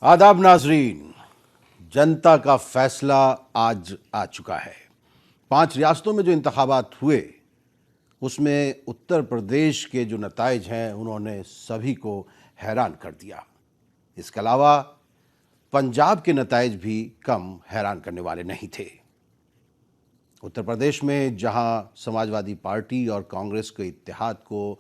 आदाब नाजरीन, जनता का फैसला आज आ चुका है। 5 रियासतों में जो इंतखाबात हुए उसमें उत्तर प्रदेश के जो नताइज हैं उन्होंने सभी को हैरान कर दिया। इसके अलावा पंजाब के नताइज भी कम हैरान करने वाले नहीं थे। उत्तर प्रदेश में जहां समाजवादी पार्टी और कांग्रेस के इत्तेहाद को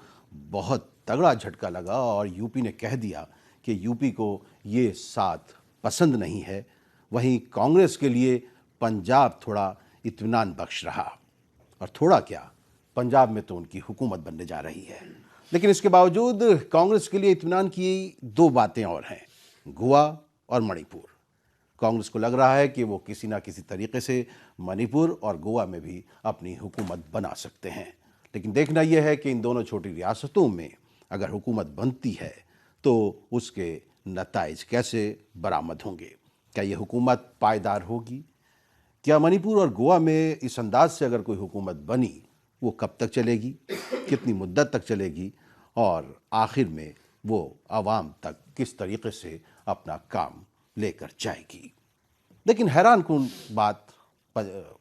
बहुत तगड़ा झटका लगा और यूपी ने कह दिया कि यूपी को ये साथ पसंद नहीं है, वहीं कांग्रेस के लिए पंजाब थोड़ा इत्मीनान बख्श रहा। और थोड़ा क्या, पंजाब में तो उनकी हुकूमत बनने जा रही है। लेकिन इसके बावजूद कांग्रेस के लिए इत्मीनान की 2 बातें और हैं, गोवा और मणिपुर। कांग्रेस को लग रहा है कि वो किसी ना किसी तरीके से मणिपुर और गोवा में भी अपनी हुकूमत बना सकते हैं। लेकिन देखना यह है कि इन दोनों छोटी रियासतों में अगर हुकूमत बनती है तो उसके नताइज कैसे बरामद होंगे। क्या ये हुकूमत पायदार होगी? क्या मणिपुर और गोवा में इस अंदाज से अगर कोई हुकूमत बनी वो कब तक चलेगी, कितनी मुद्दत तक चलेगी और आखिर में वो आवाम तक किस तरीके से अपना काम लेकर जाएगी। लेकिन हैरान कुन बात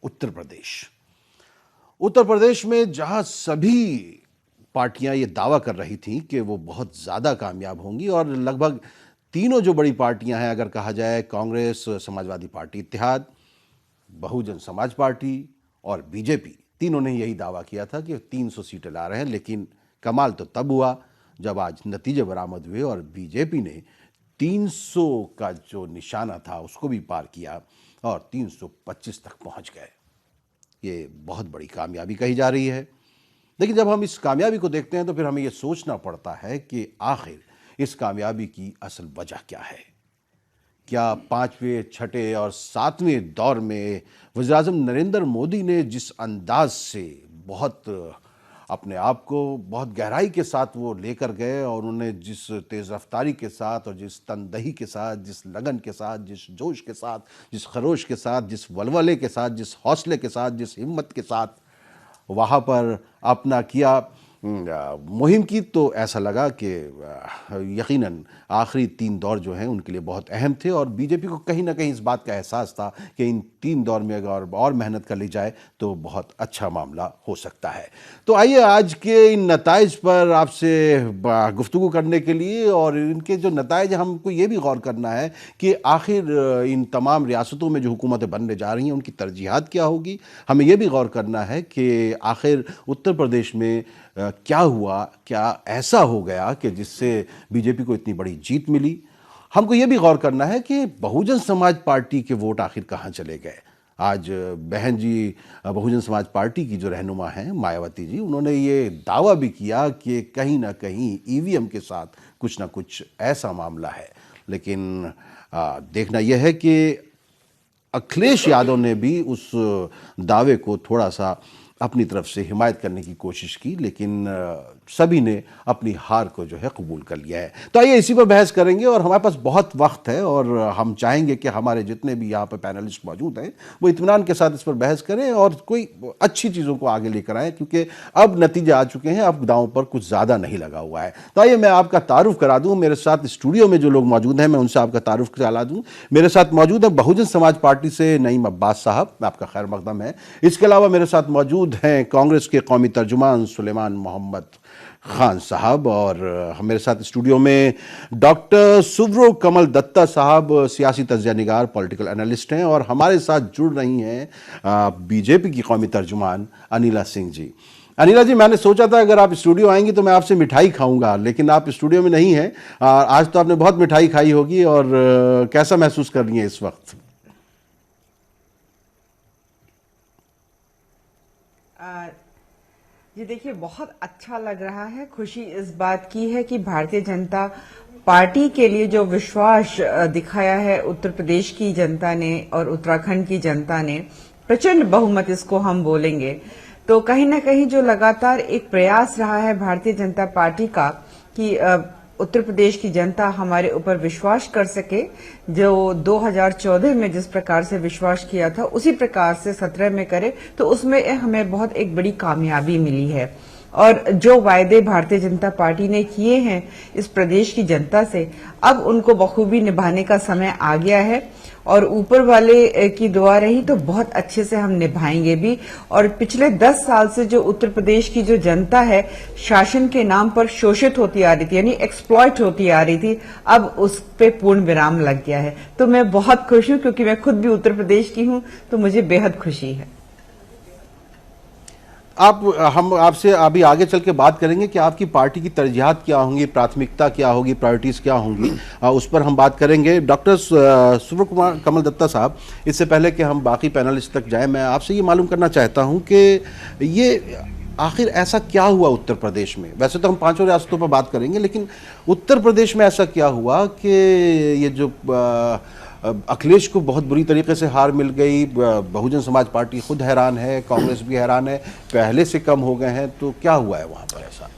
उत्तर प्रदेश में जहां सभी पार्टियां ये दावा कर रही थीं कि वो बहुत ज़्यादा कामयाब होंगी और लगभग तीनों जो बड़ी पार्टियां हैं, अगर कहा जाए कांग्रेस, समाजवादी पार्टी इत्तेहाद, बहुजन समाज पार्टी और बीजेपी, तीनों ने यही दावा किया था कि 300 सीटें ला रहे हैं। लेकिन कमाल तो तब हुआ जब आज नतीजे बरामद हुए और बीजेपी ने 300 का जो निशाना था उसको भी पार किया और 325 तक पहुंच गए। ये बहुत बड़ी कामयाबी कही जा रही है। लेकिन जब हम इस कामयाबी को देखते हैं तो फिर हमें ये सोचना पड़ता है कि आखिर इस कामयाबी की असल वजह क्या है। क्या 5वें, 6ठे और 7वें दौर में वज़ीर-ए-आज़म नरेंद्र मोदी ने जिस अंदाज से बहुत अपने आप को बहुत गहराई के साथ वो लेकर गए और उन्होंने जिस तेज़ रफ्तारी के साथ और जिस तनदही के साथ, जिस लगन के साथ, जिस जोश के साथ, जिस खरोश के साथ, जिस वलवले के साथ, जिस हौसले के साथ, जिस हिम्मत के साथ वहाँ पर अपना किया मुहिम की, तो ऐसा लगा कि यकीनन आखिरी 3 दौर जो हैं उनके लिए बहुत अहम थे और बीजेपी को कहीं ना कहीं इस बात का एहसास था कि इन 3 दौर में अगर और मेहनत कर ली जाए तो बहुत अच्छा मामला हो सकता है। तो आइए आज के इन नताइज पर आपसे गुफ्तगू करने के लिए, और इनके जो नताइज हमको ये भी गौर करना है कि आखिर इन तमाम रियासतों में जो हुकूमतें बनने जा रही हैं उनकी तरजीहात क्या होगी। हमें ये भी गौर करना है कि आखिर उत्तर प्रदेश में क्या हुआ, क्या ऐसा हो गया कि जिससे बीजेपी को इतनी बड़ी जीत मिली। हमको ये भी गौर करना है कि बहुजन समाज पार्टी के वोट आखिर कहाँ चले गए। आज बहन जी बहुजन समाज पार्टी की जो रहनुमा हैं मायावती जी, उन्होंने ये दावा भी किया कि कहीं ना कहीं ईवीएम के साथ कुछ ना कुछ ऐसा मामला है। लेकिन देखना यह है कि अखिलेश यादव ने भी उस दावे को थोड़ा सा अपनी तरफ से हिमायत करने की कोशिश की, लेकिन सभी ने अपनी हार को जो है कबूल कर लिया है। तो आइए इसी पर बहस करेंगे और हमारे पास बहुत वक्त है और हम चाहेंगे कि हमारे जितने भी यहाँ पर पैनलिस्ट मौजूद हैं वो इत्मीनान के साथ इस पर बहस करें और कोई अच्छी चीज़ों को आगे लेकर आएँ, क्योंकि अब नतीजे आ चुके हैं, अब दांव पर कुछ ज़्यादा नहीं लगा हुआ है। तो आइए मैं आपका तारुफ करा दूँ। मेरे साथ स्टूडियो में जो लोग मौजूद हैं मैं उनसे आपका तारुफ करा दूँ। मेरे साथ मौजूद है बहुजन समाज पार्टी से नईम अब्बास साहब, आपका खैर मकदम है। इसके अलावा मेरे साथ मौजूद हैं कांग्रेस के कौमी तर्जुमान सुलेमान मोहम्मद खान साहब, और मेरे साथ स्टूडियो में डॉक्टर सुब्रो कमल दत्ता साहब, सियासी तज्ज़िया निगार, पॉलिटिकल एनालिस्ट हैं, और हमारे साथ जुड़ रही हैं बीजेपी की कौमी तर्जुमान अनिला सिंह जी। अनिला जी, मैंने सोचा था अगर आप स्टूडियो आएंगी तो मैं आपसे मिठाई खाऊंगा, लेकिन आप स्टूडियो में नहीं हैं। आज तो आपने बहुत मिठाई खाई होगी, और कैसा महसूस कर रही हैं इस वक्त? जी देखिए, बहुत अच्छा लग रहा है। खुशी इस बात की है कि भारतीय जनता पार्टी के लिए जो विश्वास दिखाया है उत्तर प्रदेश की जनता ने और उत्तराखंड की जनता ने, प्रचंड बहुमत इसको हम बोलेंगे, तो कहीं ना कहीं जो लगातार एक प्रयास रहा है भारतीय जनता पार्टी का कि उत्तर प्रदेश की जनता हमारे ऊपर विश्वास कर सके, जो 2014 में जिस प्रकार से विश्वास किया था उसी प्रकार से 17 में करे, तो उसमें हमें बहुत एक बड़ी कामयाबी मिली है। और जो वायदे भारतीय जनता पार्टी ने किए हैं इस प्रदेश की जनता से, अब उनको बखूबी निभाने का समय आ गया है और ऊपर वाले की दुआ रही तो बहुत अच्छे से हम निभाएंगे भी। और पिछले 10 साल से जो उत्तर प्रदेश की जो जनता है शासन के नाम पर शोषित होती आ रही थी, यानी एक्सप्लॉइट होती आ रही थी, अब उस पे पूर्ण विराम लग गया है। तो मैं बहुत खुश हूं क्योंकि मैं खुद भी उत्तर प्रदेश की हूं, तो मुझे बेहद खुशी है। हम आपसे अभी आगे चल के बात करेंगे कि आपकी पार्टी की तरजीहात क्या होंगी, प्राथमिकता क्या होगी, प्रायोरिटीज क्या होंगी, उस पर हम बात करेंगे। डॉक्टर सूर्य कुमार कमल दत्ता साहब, इससे पहले कि हम बाकी पैनलिस्ट तक जाएं, मैं आपसे ये मालूम करना चाहता हूं कि ये आखिर ऐसा क्या हुआ उत्तर प्रदेश में। वैसे तो हम पांचों रियासतों पर बात करेंगे, लेकिन उत्तर प्रदेश में ऐसा क्या हुआ कि ये जो अखिलेश को बहुत बुरी तरीके से हार मिल गई, बहुजन समाज पार्टी खुद हैरान है, कांग्रेस भी हैरान है, पहले से कम हो गए हैं, तो क्या हुआ है वहाँ पर ऐसा?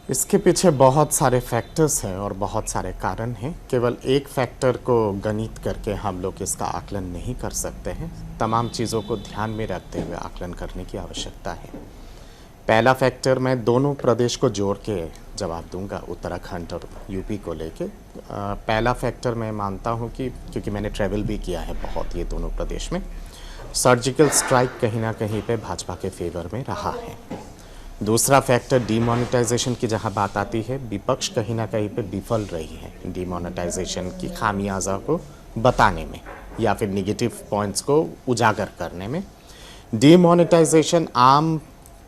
इसके पीछे बहुत सारे फैक्टर्स हैं और बहुत सारे कारण हैं। केवल एक फैक्टर को गणित करके हम लोग इसका आकलन नहीं कर सकते हैं। तमाम चीज़ों को ध्यान में रखते हुए आकलन करने की आवश्यकता है। पहला फैक्टर, मैं दोनों प्रदेश को जोड़ के जवाब दूंगा, उत्तराखंड और यूपी को लेके। पहला फैक्टर मैं मानता हूं कि क्योंकि मैंने ट्रैवल भी किया है बहुत ये दोनों प्रदेश में, सर्जिकल स्ट्राइक कहीं ना कहीं पे भाजपा के फेवर में रहा है। दूसरा फैक्टर, डीमोनेटाइजेशन की जहां बात आती है, विपक्ष कहीं ना कहीं पे विफल रही है डीमोनेटाइजेशन की खामियाजा को बताने में या फिर निगेटिव पॉइंट्स को उजागर करने में। डीमोनेटाइजेशन आम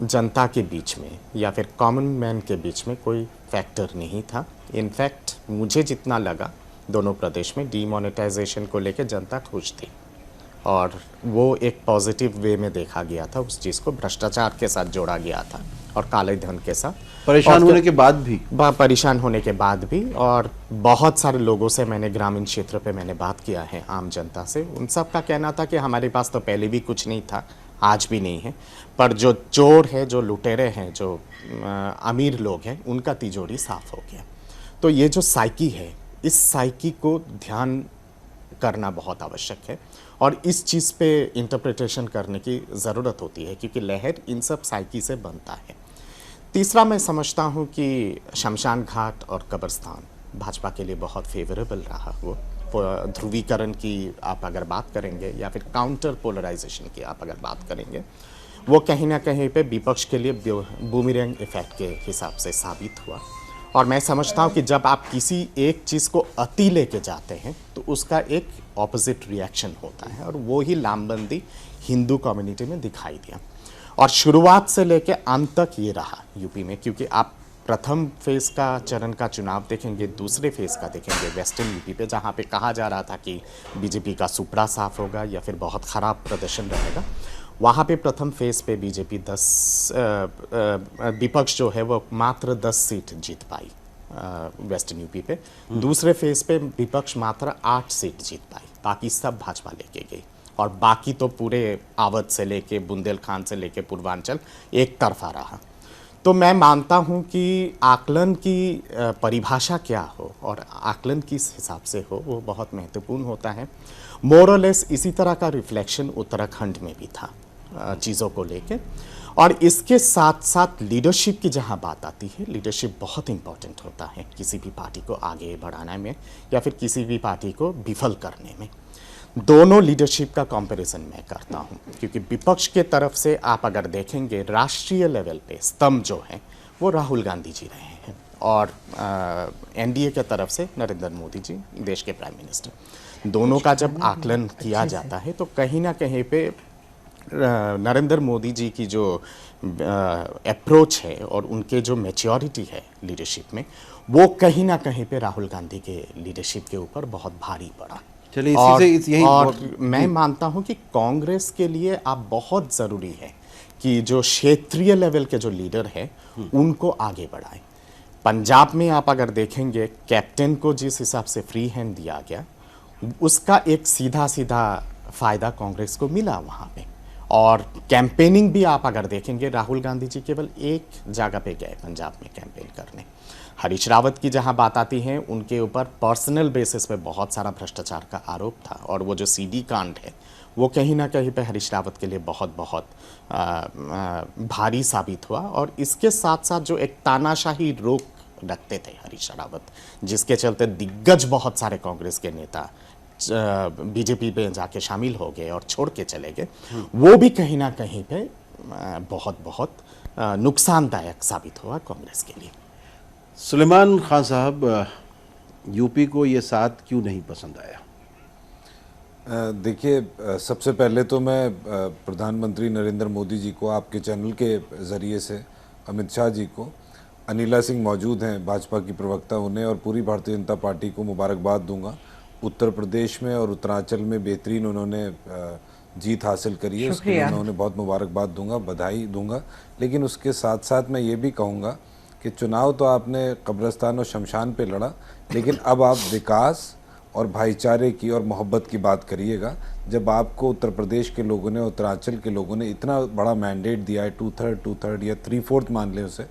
जनता के बीच में या फिर कॉमन मैन के बीच में कोई फैक्टर नहीं था। इनफैक्ट मुझे जितना लगा दोनों प्रदेश में डीमोनेटाइजेशन को लेकर जनता खुश थी और वो एक पॉजिटिव वे में देखा गया था। उस चीज़ को भ्रष्टाचार के साथ जोड़ा गया था और काले धन के साथ परेशान होने के बाद भी, परेशान होने के बाद भी। और बहुत सारे लोगों से मैंने ग्रामीण क्षेत्र पे मैंने बात किया है, आम जनता से, उन सब का कहना था कि हमारे पास तो पहले भी कुछ नहीं था, आज भी नहीं है, पर जो चोर है, जो लुटेरे हैं, जो अमीर लोग हैं, उनका तिजोरी साफ हो गया। तो ये जो साइकी है, इस साइकी को ध्यान करना बहुत आवश्यक है और इस चीज़ पे इंटरप्रिटेशन करने की ज़रूरत होती है क्योंकि लहर इन सब साइकी से बनता है। तीसरा, मैं समझता हूँ कि शमशान घाट और कब्रिस्तान भाजपा के लिए बहुत फेवरेबल रहा। वो ध्रुवीकरण की आप अगर बात करेंगे या फिर काउंटर पोलराइजेशन की आप अगर बात करेंगे, वो कहीं ना कहीं पे विपक्ष के लिए बूमरैंग इफेक्ट के हिसाब से साबित हुआ। और मैं समझता हूँ कि जब आप किसी एक चीज़ को अति लेके जाते हैं तो उसका एक ऑपोजिट रिएक्शन होता है और वो ही लामबंदी हिंदू कम्युनिटी में दिखाई दिया। और शुरुआत से लेके अंत तक ये रहा यूपी में, क्योंकि आप प्रथम फेज़ का चरण का चुनाव देखेंगे, दूसरे फेज़ का देखेंगे वेस्टर्न यूपी पे, जहाँ पे कहा जा रहा था कि बीजेपी का सुपड़ा साफ होगा या फिर बहुत ख़राब प्रदर्शन रहेगा, वहाँ पे प्रथम फेज़ पे बीजेपी विपक्ष जो है वो मात्र 10 सीट जीत पाई वेस्टर्न यूपी पे। दूसरे फेज़ पे विपक्ष मात्र 8 सीट जीत पाई, बाकी सब भाजपा लेके गई और बाकी तो पूरे आवध से लेके बुंदेलखंड से लेके पूर्वांचल एक तरफा रहा। तो मैं मानता हूं कि आकलन की परिभाषा क्या हो और आकलन किस हिसाब से हो वो बहुत महत्वपूर्ण होता है। मोर और लेस इसी तरह का रिफ्लेक्शन उत्तराखंड में भी था चीज़ों को लेके। और इसके साथ साथ लीडरशिप की जहां बात आती है, लीडरशिप बहुत इंपॉर्टेंट होता है किसी भी पार्टी को आगे बढ़ाने में या फिर किसी भी पार्टी को विफल करने में। दोनों लीडरशिप का कंपैरिजन मैं करता हूं क्योंकि विपक्ष के तरफ से आप अगर देखेंगे राष्ट्रीय लेवल पे स्तंभ जो है वो राहुल गांधी जी रहे हैं और एनडीए के तरफ से नरेंद्र मोदी जी देश के प्राइम मिनिस्टर। दोनों का जब आकलन किया जाता है तो कहीं ना कहीं पे नरेंद्र मोदी जी की जो अप्रोच है और उनके जो मैच्योरिटी है लीडरशिप में, वो कहीं ना कहीं पे राहुल गांधी के लीडरशिप के ऊपर बहुत भारी पड़ा। चलिए और मैं मानता हूं कि कांग्रेस के लिए आप बहुत ज़रूरी है कि जो क्षेत्रीय लेवल के जो लीडर है उनको आगे बढ़ाएं। पंजाब में आप अगर देखेंगे कैप्टन को जिस हिसाब से फ्री हैंड दिया गया, उसका एक सीधा सीधा फ़ायदा कांग्रेस को मिला वहाँ पे। और कैंपेनिंग भी आप अगर देखेंगे, राहुल गांधी जी केवल एक जगह पे गए पंजाब में कैंपेन करने। हरीश रावत की जहां बात आती है, उनके ऊपर पर्सनल बेसिस पे बहुत सारा भ्रष्टाचार का आरोप था और वो जो सीडी कांड है वो कहीं ना कहीं पे हरीश रावत के लिए बहुत बहुत भारी साबित हुआ। और इसके साथ साथ जो एक तानाशाही रोक रखते थे हरीश रावत, जिसके चलते दिग्गज बहुत सारे कांग्रेस के नेता बीजेपी में जाके शामिल हो गए और छोड़ के चले गए, वो भी कहीं ना कहीं पे बहुत बहुत नुकसानदायक साबित हुआ कांग्रेस के लिए। सुलेमान खान साहब, यूपी को ये 7 क्यों नहीं पसंद आया? देखिए, सबसे पहले तो मैं प्रधानमंत्री नरेंद्र मोदी जी को, आपके चैनल के ज़रिए से अमित शाह जी को, अनिला सिंह मौजूद हैं भाजपा की प्रवक्ता, उन्हें और पूरी भारतीय जनता पार्टी को मुबारकबाद दूंगा। उत्तर प्रदेश में और उत्तरांचल में बेहतरीन उन्होंने जीत हासिल करी है, उसके लिए मैं उन्हें बहुत मुबारकबाद दूंगा, बधाई दूंगा। लेकिन उसके साथ साथ मैं ये भी कहूँगा कि चुनाव तो आपने कब्रिस्तान और शमशान पे लड़ा, लेकिन अब आप विकास और भाईचारे की और मोहब्बत की बात करिएगा। जब आपको उत्तर प्रदेश के लोगों ने, उत्तरांचल के लोगों ने इतना बड़ा मैंडेट दिया है, 2/3 या 3/4 मान लें उसे,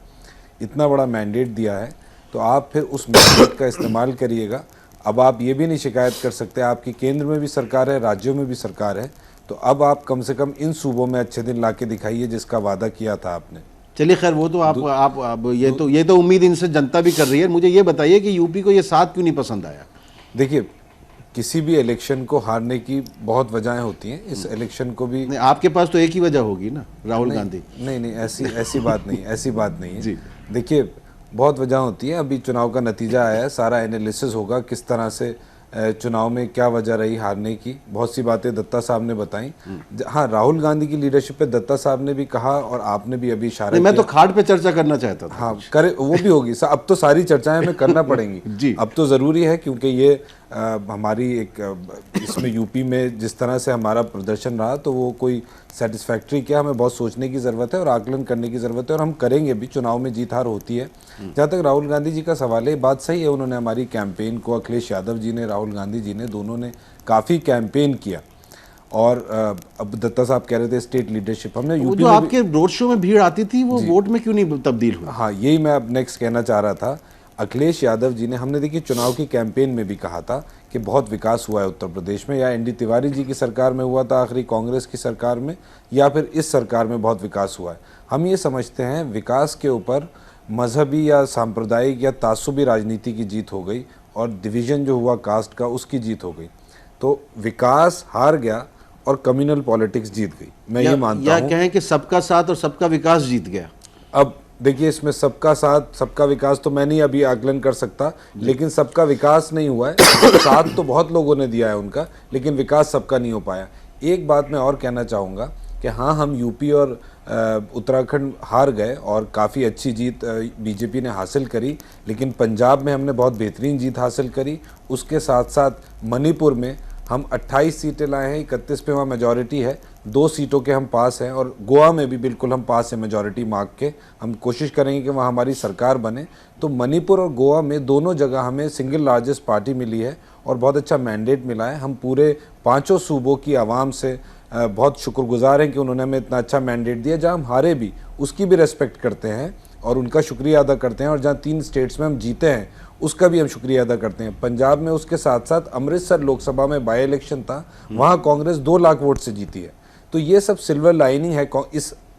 इतना बड़ा मैंडेट दिया है, तो आप फिर उस मैंडेट का इस्तेमाल करिएगा। अब आप ये भी नहीं शिकायत कर सकते, आपकी केंद्र में भी सरकार है, राज्यों में भी सरकार है, तो अब आप कम से कम इन सूबों में अच्छे दिन ला के दिखाइए जिसका वादा किया था आपने। चलिए खैर, वो तो आप ये तो उम्मीद इनसे जनता भी कर रही है। मुझे ये बताइए कि यूपी को ये 7 क्यों नहीं पसंद आया? देखिए, किसी भी इलेक्शन को हारने की बहुत वजहें होती हैं, इस इलेक्शन को भी नहीं, आपके पास तो एक ही वजह होगी ना, राहुल गांधी। नहीं, ऐसी बात नहीं, ऐसी बात नहीं है जी। देखिए, बहुत वजह होती है। अभी चुनाव का नतीजा आया है, सारा एनालिसिस होगा किस तरह से चुनाव में क्या वजह रही हारने की। बहुत सी बातें दत्ता साहब ने बताई। हाँ, राहुल गांधी की लीडरशिप पे दत्ता साहब ने भी कहा और आपने भी अभी इशारा किया। मैं तो खाट पे चर्चा करना चाहता था। हाँ, करे, वो भी होगी। अब तो सारी चर्चाएं हमें करना पड़ेंगी जी। अब तो ज़रूरी है, क्योंकि ये हमारी एक इसमें यूपी में जिस तरह से हमारा प्रदर्शन रहा, तो वो कोई सेटिस्फैक्ट्री क्या, हमें बहुत सोचने की ज़रूरत है और आकलन करने की ज़रूरत है, और हम करेंगे भी। चुनाव में जीत हार होती है। जहाँ तक राहुल गांधी जी का सवाल है, बात सही है, उन्होंने हमारी कैंपेन को, अखिलेश यादव जी ने, राहुल गांधी जी ने, दोनों ने काफ़ी कैंपेन किया। और अब दत्ता साहब कह रहे थे स्टेट लीडरशिप, हमने यूपी जो आपके रोड शो में भीड़ आती थी, वो वोट में क्यों नहीं तब्दील हुआ? हाँ, यही मैं अब नेक्स्ट कहना चाह रहा था। अखिलेश यादव जी ने, हमने देखिए चुनाव की कैंपेन में भी कहा था कि बहुत विकास हुआ है उत्तर प्रदेश में, या एनडी तिवारी जी की सरकार में हुआ था, आखिरी कांग्रेस की सरकार में, या फिर इस सरकार में बहुत विकास हुआ है। हम ये समझते हैं विकास के ऊपर मजहबी या सांप्रदायिक या तासुबी राजनीति की जीत हो गई, और डिवीज़न जो हुआ कास्ट का, उसकी जीत हो गई। तो विकास हार गया और कम्युनल पॉलिटिक्स जीत गई। मैं ये मानता हूँ, या कहें कि सबका साथ और सबका विकास जीत गया। अब देखिए, इसमें सबका साथ सबका विकास तो मैं नहीं अभी आकलन कर सकता, लेकिन सबका विकास नहीं हुआ है। साथ तो बहुत लोगों ने दिया है उनका, लेकिन विकास सबका नहीं हो पाया। एक बात मैं और कहना चाहूँगा कि हाँ, हम यूपी और उत्तराखंड हार गए और काफ़ी अच्छी जीत बीजेपी ने हासिल करी, लेकिन पंजाब में हमने बहुत बेहतरीन जीत हासिल करी। उसके साथ साथ मणिपुर में हम 28 सीटें लाए हैं, 31 पे वहाँ मेजॉरिटी है, 2 सीटों के हम पास हैं, और गोवा में भी बिल्कुल हम पास हैं मेजॉरिटी मार्क के। हम कोशिश करेंगे कि वहाँ हमारी सरकार बने। तो मणिपुर और गोवा में दोनों जगह हमें सिंगल लार्जेस्ट पार्टी मिली है और बहुत अच्छा मैंडेट मिला है। हम पूरे 5 सूबों की आवाम से बहुत शुक्रगुजार हैं कि उन्होंने हमें इतना अच्छा मैंडेट दिया। जहाँ हम हारे भी, उसकी भी रेस्पेक्ट करते हैं और उनका शुक्रिया अदा करते हैं, और जहाँ 3 स्टेट्स में हम जीते हैं, उसका भी हम शुक्रिया अदा करते हैं। पंजाब में उसके साथ साथ अमृतसर लोकसभा में बाई इलेक्शन था, वहाँ कांग्रेस 2 लाख वोट से जीती है। तो ये सब सिल्वर लाइनिंग है।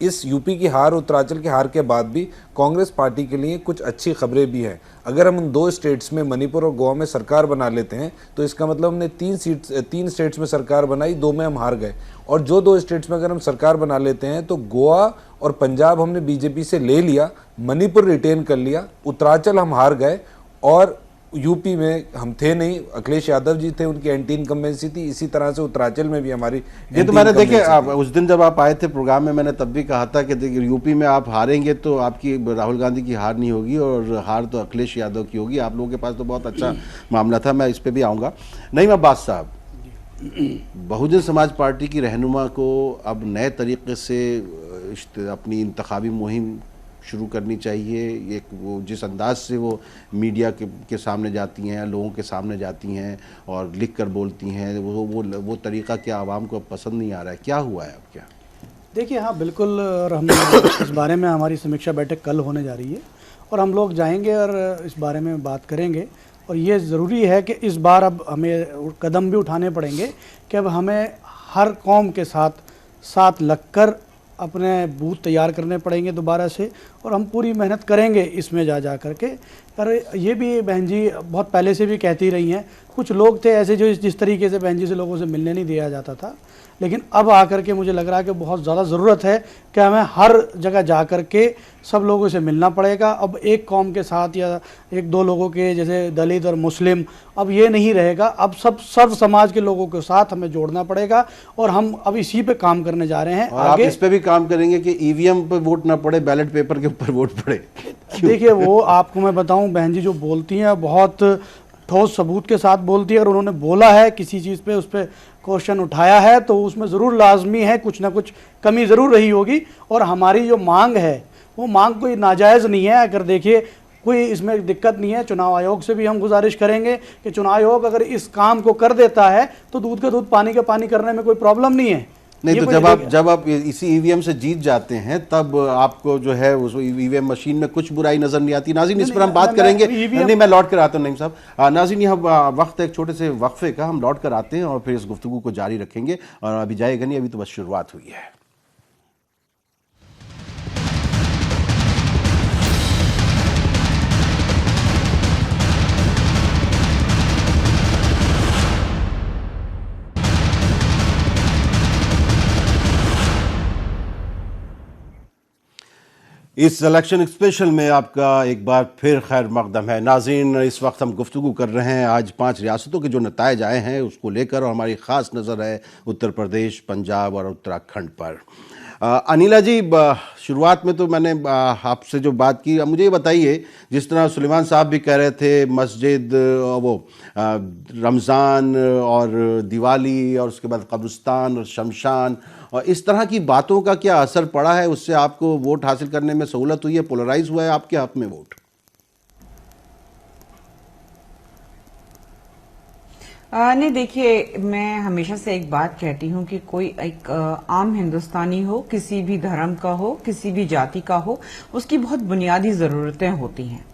इस यूपी की हार, उत्तरांचल की हार के बाद भी कांग्रेस पार्टी के लिए कुछ अच्छी खबरें भी हैं। अगर हम उन 2 स्टेट्स में, मणिपुर और गोवा में सरकार बना लेते हैं, तो इसका मतलब हमने 3 स्टेट्स में सरकार बनाई, 2 में हम हार गए। और जो 2 स्टेट्स में अगर हम सरकार बना लेते हैं, तो गोवा और पंजाब हमने बीजेपी से ले लिया, मणिपुर रिटेन कर लिया, उत्तरांचल हम हार गए, और यूपी में हम थे नहीं, अखिलेश यादव जी थे, उनकी एंटी इनकम्बेंसी थी। इसी तरह से उत्तरांचल में भी हमारी ये तो मैंने देखे, उस दिन जब आप आए थे प्रोग्राम में, मैंने तब भी कहा था कि देखिए, यूपी में आप हारेंगे तो आपकी राहुल गांधी की हार नहीं होगी, और हार तो अखिलेश यादव की होगी। आप लोगों के पास तो बहुत अच्छा मामला था, मैं इस पर भी आऊँगा। नईम अब्बास साहब, बहुजन समाज पार्टी की रहनुमा को अब नए तरीके से अपनी इंतखाबी मुहिम शुरू करनी चाहिए। एक वो जिस अंदाज से वो मीडिया के सामने जाती हैं, लोगों के सामने जाती हैं और लिख कर बोलती हैं, वो तरीक़ा क्या आवाम को पसंद नहीं आ रहा है? क्या हुआ है अब? क्या देखिए, हाँ बिल्कुल, और हम इस बारे में हमारी समीक्षा बैठक कल होने जा रही है, और हम लोग जाएंगे और इस बारे में बात करेंगे। और ये ज़रूरी है कि इस बार अब हमें कदम भी उठाने पड़ेंगे कि अब हमें हर कौम के साथ लगकर अपने बूथ तैयार करने पड़ेंगे दोबारा से, और हम पूरी मेहनत करेंगे इसमें जा करके। पर ये भी बहन जी बहुत पहले से भी कहती रही हैं, कुछ लोग थे ऐसे जो जिस तरीके से बहन जी से लोगों से मिलने नहीं दिया जाता था, लेकिन अब आकर के मुझे लग रहा है कि बहुत ज़्यादा ज़रूरत है कि हमें हर जगह जा कर के सब लोगों से मिलना पड़ेगा। अब एक कौम के साथ या एक दो लोगों के जैसे दलित और मुस्लिम, अब ये नहीं रहेगा। अब सर्व समाज के लोगों के साथ हमें जोड़ना पड़ेगा, और हम अब इसी पे काम करने जा रहे हैं। और आप इस पे भी काम करेंगे कि ईवीएम पे वोट ना पड़े, बैलेट पेपर के ऊपर वोट पड़े। देखिए, वो आपको मैं बताऊं, बहन जी जो बोलती हैं बहुत ठोस सबूत के साथ बोलती है, और उन्होंने बोला है किसी चीज़ पे उस पर क्वेश्चन उठाया है तो उसमें ज़रूर लाजमी है कुछ ना कुछ कमी ज़रूर रही होगी। और हमारी जो मांग है वो मांग कोई नाजायज़ नहीं है। अगर देखिए कोई इसमें दिक्कत नहीं है, चुनाव आयोग से भी हम गुजारिश करेंगे कि चुनाव आयोग अगर इस काम को कर देता है तो दूध का दूध पानी का पानी करने में कोई प्रॉब्लम नहीं है। नहीं तो जब आप इसी ईवीएम से जीत जाते हैं तब आपको जो है उस ईवीएम मशीन में कुछ बुराई नजर नहीं आती। नाज़रीन, इस पर हम बात करेंगे। नहीं, मैं लौट कर आता हूं नईम साहब। नाज़रीन, यहाँ वक्त एक छोटे से वक्फे का, हम लौट कर आते हैं और फिर इस गुफ्तगू को जारी रखेंगे। और अभी जाएगा नहीं, अभी तो बस शुरुआत हुई है। इस इलेक्शन स्पेशल में आपका एक बार फिर खैर मकदम है। नाज़रीन, इस वक्त हम गुफ्तगू कर रहे हैं आज 5 रियासतों के जो नताइज आए हैं उसको लेकर, और हमारी ख़ास नज़र है उत्तर प्रदेश, पंजाब और उत्तराखंड पर। अनिला जी, शुरुआत में तो मैंने आपसे जो बात की, मुझे ये बताइए, जिस तरह सुलेमान साहब भी कह रहे थे मस्जिद, वो रमज़ान और दिवाली और उसके बाद कब्रिस्तान और शमशान, और इस तरह की बातों का क्या असर पड़ा है? उससे आपको वोट हासिल करने में सहूलत हुई है, पोलराइज हुआ है आपके हक में वोट? नहीं, देखिए, मैं हमेशा से एक बात कहती हूँ कि कोई एक आम हिंदुस्तानी हो, किसी भी धर्म का हो, किसी भी जाति का हो, उसकी बहुत बुनियादी जरूरतें होती हैं।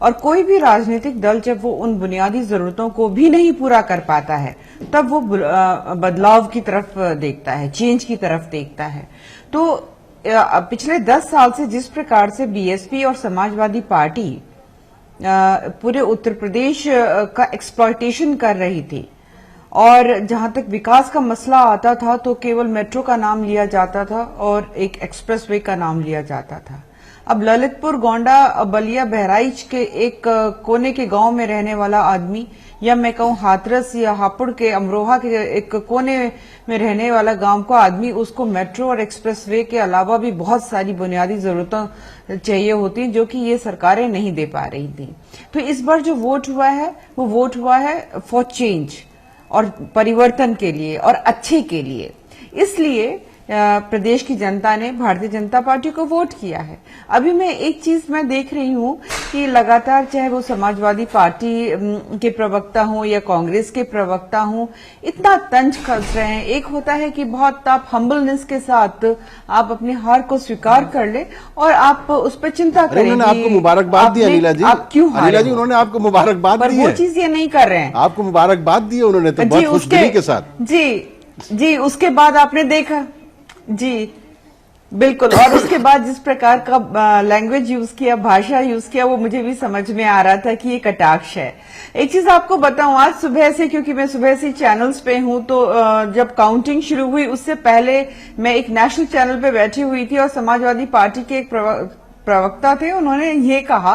और कोई भी राजनीतिक दल जब वो उन बुनियादी जरूरतों को भी नहीं पूरा कर पाता है तब वो बदलाव की तरफ देखता है, चेंज की तरफ देखता है। तो पिछले 10 साल से जिस प्रकार से बीएसपी और समाजवादी पार्टी पूरे उत्तर प्रदेश का एक्सप्लॉयटेशन कर रही थी, और जहां तक विकास का मसला आता था तो केवल मेट्रो का नाम लिया जाता था और एक एक्सप्रेसवे का नाम लिया जाता था। अब ललितपुर, गोंडा, बलिया, बहराइच के एक कोने के गांव में रहने वाला आदमी, या मैं कहूं हाथरस या हापुड़ के अमरोहा के एक कोने में रहने वाला गांव का आदमी, उसको मेट्रो और एक्सप्रेसवे के अलावा भी बहुत सारी बुनियादी जरूरतें चाहिए होती जो कि ये सरकारें नहीं दे पा रही थी। तो इस बार जो वोट हुआ है वो वोट हुआ है फॉर चेंज, और परिवर्तन के लिए और अच्छे के लिए। इसलिए प्रदेश की जनता ने भारतीय जनता पार्टी को वोट किया है। अभी मैं एक चीज मैं देख रही हूं कि लगातार चाहे वो समाजवादी पार्टी के प्रवक्ता हों या कांग्रेस के प्रवक्ता हों, इतना तंज कस रहे हैं। एक होता है कि बहुत आप हम्बलनेस के साथ आप अपनी हार को स्वीकार कर ले और आप उस पर चिंता करें। उन्होंने आपको मुबारकबाद दी अनिला जी, आप क्यों अनिला जी, उन्होंने आपको मुबारकबाद दी है। वो चीज ये नहीं कर रहे हैं, आपको मुबारकबाद दी है उन्होंने तो बहुत खुशदिली के साथ। जी, उसके बाद आपने देखा, जी बिल्कुल, और उसके बाद जिस प्रकार का लैंग्वेज यूज किया, भाषा यूज किया, वो मुझे भी समझ में आ रहा था कि ये कटाक्ष है। एक चीज आपको बताऊं, आज सुबह से, क्योंकि मैं सुबह से चैनल्स पे हूं, तो जब काउंटिंग शुरू हुई उससे पहले मैं एक नेशनल चैनल पे बैठी हुई थी और समाजवादी पार्टी के एक प्रवक्ता थे, उन्होंने ये कहा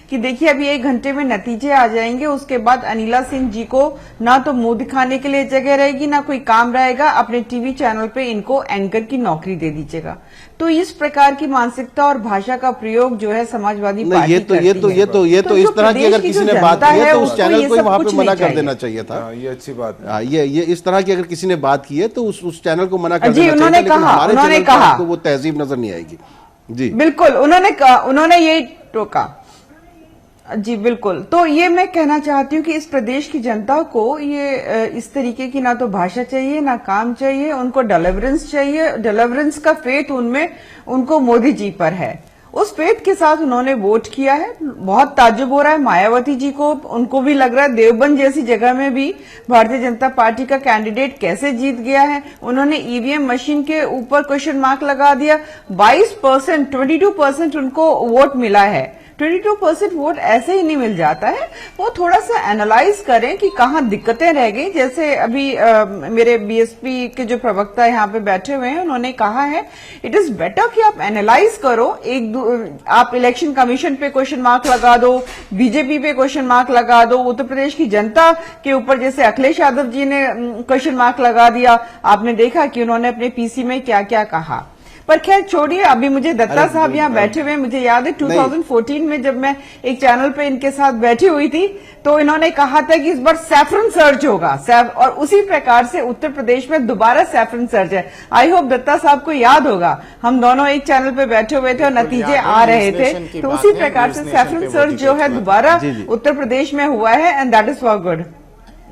कि देखिए अभी 1 घंटे में नतीजे आ जाएंगे, उसके बाद अनिला सिंह जी को ना तो मुंह दिखाने के लिए जगह रहेगी, ना कोई काम रहेगा, अपने टीवी चैनल पे इनको एंकर की नौकरी दे दीजिएगा। तो इस प्रकार की मानसिकता और भाषा का प्रयोग जो है समाजवादी पार्टी ये तो इस तरह की अगर किसी ने बात की है तो उस चैनल को वहां पे मना कर देना चाहिए था। ये अच्छी बात है। ये इस तरह की अगर किसी ने बात की है तो उस चैनल को मना कर देना चाहिए। उन्होंने कहा वो तहजीब नजर नहीं आएगी। जी बिल्कुल, उन्होंने यही टोका। जी बिल्कुल, तो ये मैं कहना चाहती हूँ कि इस प्रदेश की जनता को ये इस तरीके की ना तो भाषा चाहिए, ना काम चाहिए, उनको डिलीवरेंस चाहिए। डिलीवरेंस का फेथ उनको मोदी जी पर है, उस फेथ के साथ उन्होंने वोट किया है। बहुत ताज्जुब हो रहा है मायावती जी को, उनको भी लग रहा है देवबंद जैसी जगह में भी भारतीय जनता पार्टी का कैंडिडेट कैसे जीत गया है। उन्होंने ईवीएम मशीन के ऊपर क्वेश्चन मार्क लगा दिया। 22%, 22% उनको वोट मिला है। 22% वोट ऐसे ही नहीं मिल जाता है। वो थोड़ा सा एनालाइज करें कि कहाँ दिक्कतें रह गई। जैसे अभी मेरे बीएसपी के जो प्रवक्ता यहाँ पे बैठे हुए हैं, उन्होंने कहा है इट इज बेटर कि आप एनालाइज करो। आप इलेक्शन कमीशन पे क्वेश्चन मार्क लगा दो, बीजेपी पे क्वेश्चन मार्क लगा दो, उत्तर प्रदेश की जनता के ऊपर जैसे अखिलेश यादव जी ने क्वेश्चन मार्क लगा दिया। आपने देखा कि उन्होंने अपने पीसी में क्या क्या कहा। पर खैर छोड़िए, अभी मुझे दत्ता साहब यहाँ बैठे हुए हैं। मुझे याद है 2014 में जब मैं एक चैनल पे इनके साथ बैठी हुई थी, तो इन्होंने कहा था कि इस बार सैफरन सर्च होगा, और उसी प्रकार से उत्तर प्रदेश में दोबारा सैफरन सर्च है। आई होप दत्ता साहब को याद होगा, हम दोनों एक चैनल पे बैठे हुए थे और नतीजे आ रहे थे। तो उसी प्रकार से सैफरन सर्च जो है दोबारा उत्तर प्रदेश में हुआ है, and that is for good.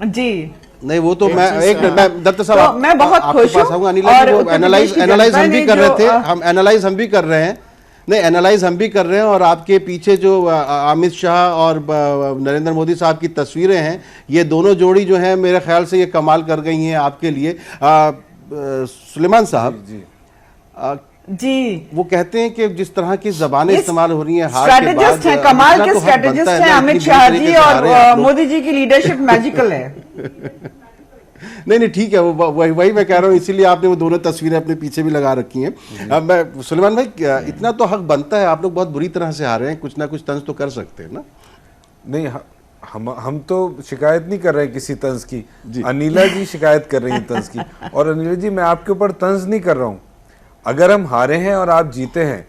जी नहीं, वो तो मैं एक मैं दत्ता साहब तो मैं बहुत खुश हूं। अनिला जी, वो एनालाइज हम भी कर रहे थे, हम एनालाइज हम भी कर रहे हैं, नहीं एनालाइज हम भी कर रहे हैं। और आपके पीछे जो अमित शाह और नरेंद्र मोदी साहब की तस्वीरें हैं, ये दोनों जोड़ी जो है मेरे ख्याल से ये कमाल कर गई हैं आपके लिए। सुलेमान साहब जी, वो कहते हैं कि जिस तरह की जबानें इस्तेमाल हो रही हैं, स्ट्रेटेजिस्ट हैं, कमाल के स्ट्रेटेजिस्ट हैं अमित शाह जी, और मोदी जी की लीडरशिप मैजिकल है। नहीं ठीक है, वही मैं कह रहा हूँ, इसीलिए आपने वो दोनों तस्वीरें अपने पीछे भी लगा रखी हैं। अब मैं सुलेमान भाई, इतना तो हक बनता है, आप लोग बहुत बुरी तरह से हारे हैं, कुछ ना कुछ तंज तो कर सकते हैं ना। नहीं, हम तो शिकायत नहीं कर रहे हैं किसी तंज की, अनिला जी शिकायत कर रही हैं तंज की। और अनिला जी, मैं आपके ऊपर तंज नहीं कर रहा हूँ। अगर हम हारे हैं और आप जीते हैं,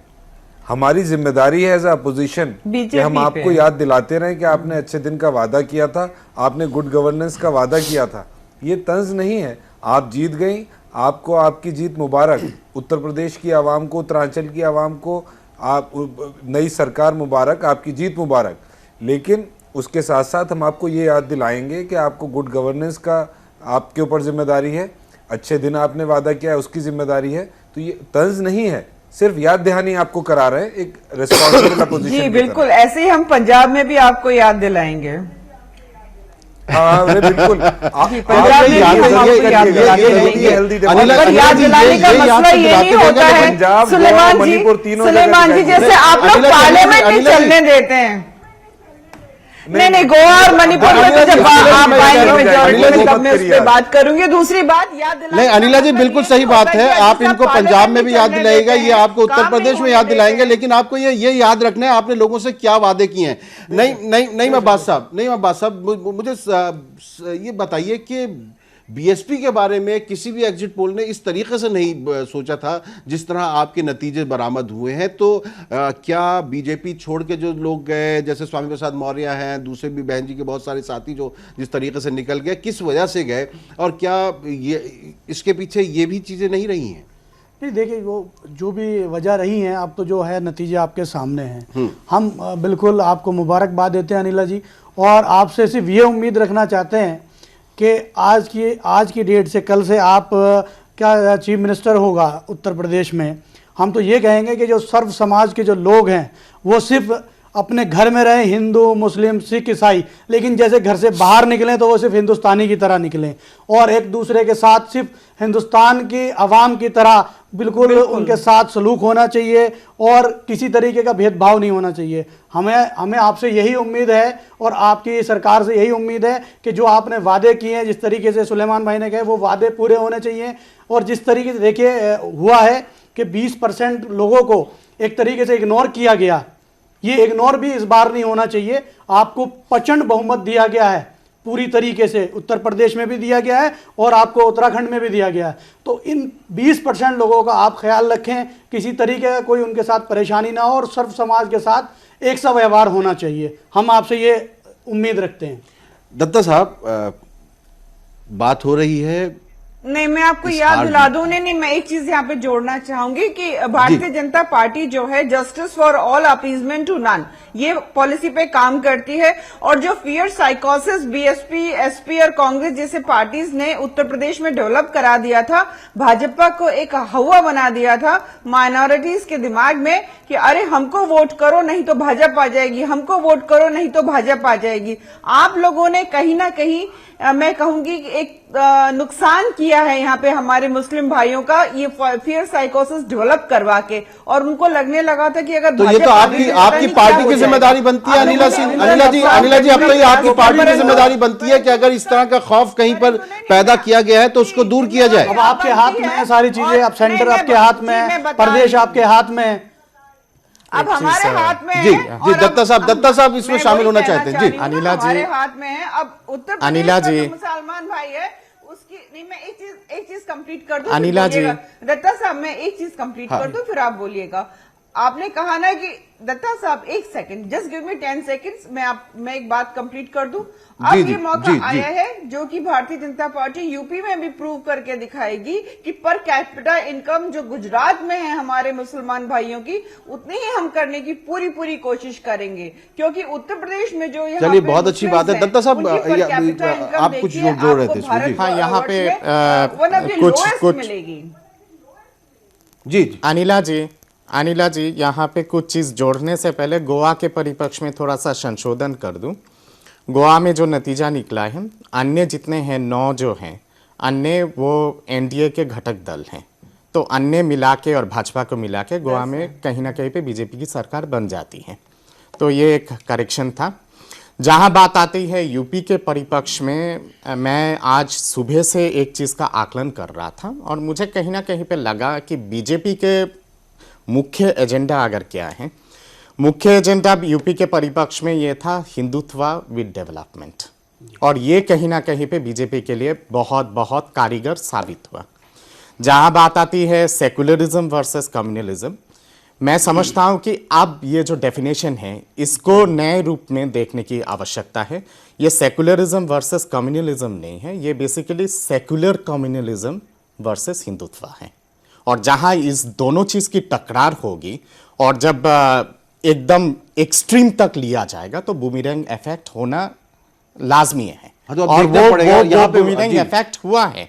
हमारी जिम्मेदारी है एज अपोजिशन कि हम आपको याद दिलाते रहे कि आपने अच्छे दिन का वादा किया था, आपने गुड गवर्नेंस का वादा किया था। ये तंज नहीं है। आप जीत गई, आपको आपकी जीत मुबारक। उत्तर प्रदेश की आवाम को, उत्तरांचल की आवाम को आप नई सरकार मुबारक, आपकी जीत मुबारक। लेकिन उसके साथ साथ हम आपको ये याद दिलाएंगे कि आपको गुड गवर्नेंस का आपके ऊपर जिम्मेदारी है, अच्छे दिन आपने वादा किया है उसकी जिम्मेदारी है। तो ये तंज नहीं है, सिर्फ याद दहानी आपको करा रहे हैं एक रिस्पॉन्सिबल अपोजिशन। जी बिल्कुल, ऐसे ही हम पंजाब में भी आपको याद दिलाएंगे। हाँ बिल्कुल, पंजाब में भी हम आपको याद दिलाएंगे। पर याद दिलाने का मसला ये नहीं होता है सुलेमान जी, जैसे आप लोग पार्लियामेंट नहीं चलने देते हैं। नहीं, गोवा और मणिपुर में तो जब आप आएंगे मेजॉरिटी में तब मैं उस पर बात करूंगी। दूसरी बात याद दिलाने, नहीं अनिला जी बिल्कुल सही बात है, आप इनको पंजाब में भी याद दिलाएगा, ये आपको उत्तर प्रदेश में याद दिलाएंगे, लेकिन आपको ये याद रखना है आपने लोगों से क्या वादे किए हैं। नहीं मैं बात साहब, मुझे ये बताइए कि बीएसपी के बारे में किसी भी एग्जिट पोल ने इस तरीके से नहीं सोचा था जिस तरह आपके नतीजे बरामद हुए हैं। तो क्या बीजेपी छोड़ के जो लोग गए, जैसे स्वामी प्रसाद मौर्य हैं, दूसरे भी बहन जी के बहुत सारे साथी जो जिस तरीके से निकल गए, किस वजह से गए, और क्या ये इसके पीछे ये भी चीज़ें नहीं रही हैं? नहीं देखिए, वो जो भी वजह रही हैं, अब तो जो है नतीजे आपके सामने हैं। हम बिल्कुल आपको मुबारकबाद देते हैं अनिला जी, और आपसे सिर्फ ये उम्मीद रखना चाहते हैं कि आज की डेट से, कल से आप क्या चीफ मिनिस्टर होगा उत्तर प्रदेश में, हम तो ये कहेंगे कि जो सर्व समाज के जो लोग हैं वो सिर्फ अपने घर में रहें, हिंदू मुस्लिम सिख ईसाई, लेकिन जैसे घर से बाहर निकलें तो वो सिर्फ हिंदुस्तानी की तरह निकलें, और एक दूसरे के साथ सिर्फ हिंदुस्तान की आवाम की तरह बिल्कुल उनके साथ सलूक होना चाहिए, और किसी तरीके का भेदभाव नहीं होना चाहिए। हमें आपसे यही उम्मीद है, और आपकी सरकार से यही उम्मीद है कि जो आपने वादे किए हैं, जिस तरीके से सुलेमान भाई ने कहे, वो वादे पूरे होने चाहिए। और जिस तरीके से देखिए हुआ है कि 20% लोगों को एक तरीके से इग्नोर किया गया, ये इग्नोर भी इस बार नहीं होना चाहिए। आपको प्रचंड बहुमत दिया गया है पूरी तरीके से, उत्तर प्रदेश में भी दिया गया है और आपको उत्तराखंड में भी दिया गया है। तो इन 20% लोगों का आप ख्याल रखें, किसी तरीके का कोई उनके साथ परेशानी ना हो, और सर्व समाज के साथ एक सा व्यवहार होना चाहिए। हम आपसे ये उम्मीद रखते हैं। दत्ता साहब, बात हो रही है नहीं, मैं आपको याद दिला दूं, नहीं, मैं एक चीज यहाँ पे जोड़ना चाहूंगी कि भारतीय जनता पार्टी जो है justice for all appeasement to none, ये पॉलिसी पे काम करती है। और जो फियर साइकोसिस बीएसपी, एसपी और कांग्रेस जैसे पार्टीज ने उत्तर प्रदेश में डेवलप करा दिया था, भाजपा को एक हवा बना दिया था माइनॉरिटीज के दिमाग में कि अरे हमको वोट करो नहीं तो भाजपा आ जाएगी, हमको वोट करो नहीं तो भाजपा आ जाएगी। आप लोगों ने कहीं ना कहीं मैं कहूंगी कि एक नुकसान किया है यहाँ पे हमारे मुस्लिम भाइयों का, ये फियर साइकोसिस डेवलप करवा के, और उनको लगने लगा था कि अगर तो ये तो आपकी पार्टी की जिम्मेदारी बनती है अनिला जी, अब तो ये आपकी पार्टी की जिम्मेदारी बनती है कि अगर इस तरह का खौफ कहीं पर पैदा किया गया है तो उसको दूर किया जाए। अब आपके हाथ में है सारी चीजें, अब सेंटर आपके हाथ में है, प्रदेश आपके हाथ में है। अब हमारे हाथ में जी, है। जी, दत्ता साहब इसमें शामिल होना चाहते हैं। जी, अनिला जी, हमारे हाथ में है। अब उत्तर प्रदेश अनिला का जी, जो मुसलमान भाई है उसकी, नहीं, मैं एक चीज कंप्लीट कर दूं, अनिला जी, दत्ता साहब मैं एक चीज कंप्लीट कर दूं, फिर आप बोलिएगा। आपने कहा ना कि दत्ता साहब एक second, just give me 10 seconds, मैं एक बात कंप्लीट कर दूं। अब ये मौका आया है जो कि भारतीय जनता पार्टी यूपी में भी प्रूव करके दिखाएगी कि पर कैपिटा इनकम जो गुजरात में है हमारे मुसलमान भाइयों की, उतनी ही हम करने की पूरी कोशिश करेंगे, क्योंकि उत्तर प्रदेश में जो यहाँ चलिए बहुत अच्छी बात है। दत्ता साहब आप कुछ जोड़ रहे थे। हाँ, यहाँ पे कुछ मिलेगी। जी, अनिला जी, यहाँ पे कुछ चीज़ जोड़ने से पहले गोवा के परिप्रेक्ष्य में थोड़ा सा संशोधन कर दूं। गोवा में जो नतीजा निकला है, अन्य जितने हैं 9 जो हैं, अन्य वो एनडीए के घटक दल हैं, तो अन्य मिला के और भाजपा को मिला के गोवा में कहीं ना कहीं पे बीजेपी की सरकार बन जाती है। तो ये एक करेक्शन था। जहाँ बात आती है यूपी के परिप्रेक्ष्य में, मैं आज सुबह से एक चीज़ का आकलन कर रहा था और मुझे कहीं ना कहीं पे लगा कि बीजेपी के मुख्य एजेंडा अगर क्या है, मुख्य एजेंडा यूपी के परिप्रेक्ष्य में ये था हिंदुत्व विद डेवलपमेंट, और ये कहीं ना कहीं पे बीजेपी के लिए बहुत कारगर साबित हुआ। जहाँ बात आती है सेकुलरिज्म वर्सेस कम्युनलिज्म, मैं समझता हूँ कि अब ये जो डेफिनेशन है इसको नए रूप में देखने की आवश्यकता है। ये सेकुलरिज्म वर्सेस कम्युनलिज्म नहीं है, ये basically secular communalism versus Hindutva है। और जहाँ इस दोनों चीज़ की टकरार होगी और जब एकदम एक्सट्रीम तक लिया जाएगा तो बूमेरैंग इफेक्ट होना लाजमी है। तो और वो बूमेरैंग इफेक्ट हुआ है।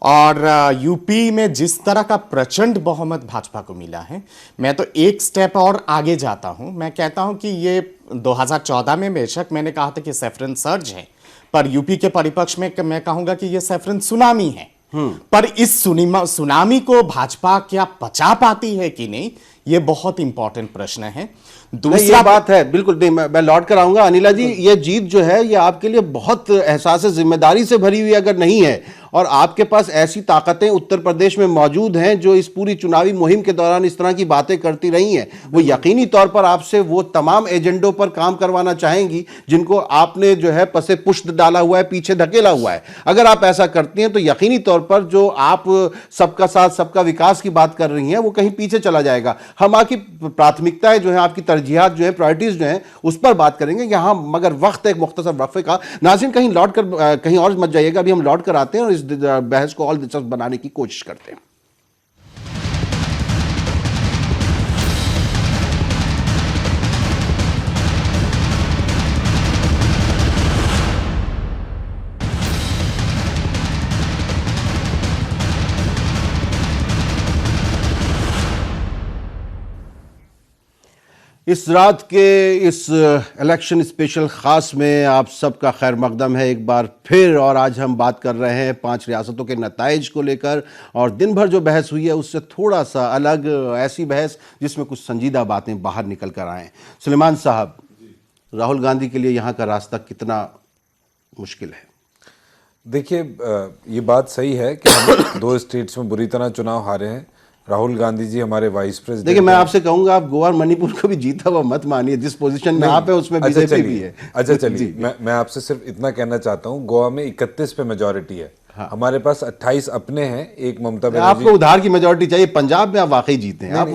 और यूपी में जिस तरह का प्रचंड बहुमत भाजपा को मिला है, मैं तो एक स्टेप और आगे जाता हूं। मैं कहता हूं कि ये 2014 में बेशक मैंने कहा था कि सैफरन सर्ज है, पर यूपी के परिप्रेक्ष्य में मैं कहूंगा कि ये सैफरन सुनामी है। पर इस सुनामी को भाजपा क्या पचा पाती है कि नहीं, ये बहुत इंपॉर्टेंट प्रश्न है। दूसरा बात है, बिल्कुल नहीं, मैं लौट कर आऊंगा। अनिला जी, ये जीत जो है ये आपके लिए बहुत एहसास जिम्मेदारी से भरी हुई अगर नहीं है, और आपके पास ऐसी ताकतें उत्तर प्रदेश में मौजूद हैं जो इस पूरी चुनावी मुहिम के दौरान इस तरह की बातें करती रही हैं, वो यकीनी तौर पर आपसे वो तमाम एजेंडों पर काम करवाना चाहेंगी जिनको आपने जो है पसे पुष्ट डाला हुआ है, पीछे धकेला हुआ है। अगर आप ऐसा करती हैं तो यकीनी तौर पर जो आप सबका साथ सबका विकास की बात कर रही हैं वो कहीं पीछे चला जाएगा। हम आपकी प्राथमिकताएं जो है, आपकी तरजीहात जो है, प्रायोरिटीज जो है, उस पर बात करेंगे यहाँ, मगर वक्त एक मुख्तसर वक्फे का। नाज़रीन, कहीं लौट कर कहीं और मत जाइएगा, अभी हम लौट कर आते हैं और इस बहस को और दिलचस्प बनाने की कोशिश करते हैं। इस रात के इस इलेक्शन स्पेशल खास में आप सबका खैर मकदम है एक बार फिर। और आज हम बात कर रहे हैं 5 रियासतों के नताइज को लेकर, और दिन भर जो बहस हुई है उससे थोड़ा सा अलग, ऐसी बहस जिसमें कुछ संजीदा बातें बाहर निकल कर आएँ। सुलेमान साहब, राहुल गांधी के लिए यहाँ का रास्ता कितना मुश्किल है? देखिए, ये बात सही है कि हम 2 स्टेट्स में बुरी तरह चुनाव हारे हैं। राहुल गांधी जी हमारे वाइस प्रेसिडेंट। देखिए, मैं आपसे कहूंगा आप गोवा और मणिपुर को भी जीता हुआ मत मानिए, जिस पोजीशन में आप है उसमें बीजेपी भी है। अच्छा चलिए, मैं आपसे सिर्फ इतना कहना चाहता हूँ, गोवा में 31 पे मेजोरिटी है। हाँ। हमारे पास 28 अपने हैं, एक ममता बनर्जी। आपको उधार की मेजोरिटी चाहिए। पंजाब में आप वाकई जीते हैं, आप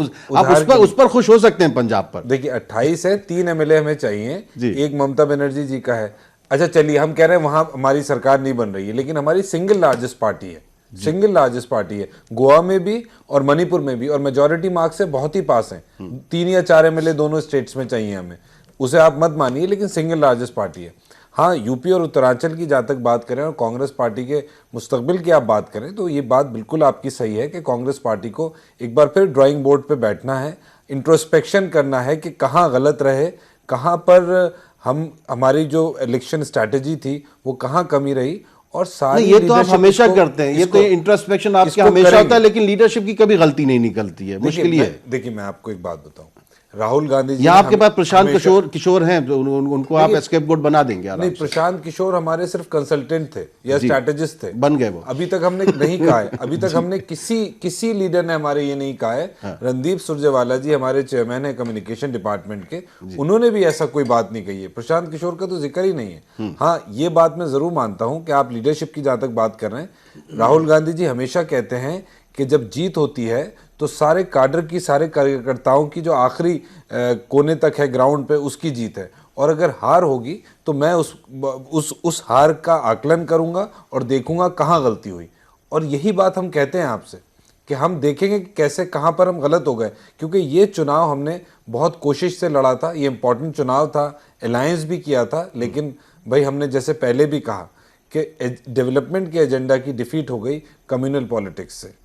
उस पर खुश हो सकते हैं। पंजाब पर देखिए 28 है, 3 MLA हमें चाहिए, एक ममता बनर्जी जी का है। अच्छा चलिए, हम कह रहे हैं वहां हमारी सरकार नहीं बन रही है, लेकिन हमारी सिंगल लार्जेस्ट पार्टी है सिंगल लार्जेस्ट पार्टी है गोवा में भी और मणिपुर में भी, और मेजॉरिटी मार्क्स से बहुत ही पास हैं। 3 या 4 एमएलए दोनों स्टेट्स में चाहिए हमें, उसे आप मत मानिए, लेकिन सिंगल लार्जेस्ट पार्टी है। हाँ, यूपी और उत्तरांचल की जहाँ तक बात करें और कांग्रेस पार्टी के मुस्तकबिल की आप बात करें, तो ये बात बिल्कुल आपकी सही है कि कांग्रेस पार्टी को एक बार फिर ड्राइंग बोर्ड पे बैठना है, इंट्रोस्पेक्शन करना है कि कहाँ गलत रहे, कहाँ पर हमारी जो इलेक्शन स्ट्रैटेजी थी वो कहाँ कमी रही, और सारी नहीं, ये तो आप leadership हमेशा इसको- करते हैं, ये तो इसको- इंट्रोस्पेक्शन आपके इसको हमेशा करेंगे। होता है, लेकिन लीडरशिप की कभी गलती नहीं निकलती है, मुश्किल ये है। देखिए मैं आपको एक बात बताऊं, राहुल गांधी जी यहाँ आपके हम- पास प्रशांत हमेशा- किशोर हैं, जो उनको आप देखिए, एस्केपगोट बना देंगे आराम नहीं, से। प्रशांत किशोर हमारे सिर्फ कंसल्टेंट थे या जी, स्ट्रैटेजिस्ट थे, बन गए वो। अभी तक हमने नहीं कहा है, अभी तक हमने किसी लीडर ने हमारे ये नहीं कहा है। रणदीप सुरजेवाला जी हमारे चेयरमैन है कम्युनिकेशन डिपार्टमेंट के, उन्होंने भी ऐसा कोई बात नहीं कही है। प्रशांत किशोर का तो जिक्र ही नहीं है। हाँ, ये बात मैं जरूर मानता हूं कि आप लीडरशिप की जहां तक बात कर रहे हैं, राहुल गांधी जी हमेशा कहते हैं कि जब जीत होती है तो सारे काडर की, सारे कार्यकर्ताओं की जो आखिरी कोने तक है ग्राउंड पे, उसकी जीत है, और अगर हार होगी तो मैं उस हार का आकलन करूंगा और देखूंगा कहाँ गलती हुई। और यही बात हम कहते हैं आपसे कि हम देखेंगे कि कैसे कहाँ पर हम गलत हो गए, क्योंकि ये चुनाव हमने बहुत कोशिश से लड़ा था, ये इंपॉर्टेंट चुनाव था, अलायंस भी किया था, लेकिन भाई हमने जैसे पहले भी कहा कि डेवलपमेंट के एजेंडा की डिफीट हो गई कम्युनल पॉलिटिक्स से।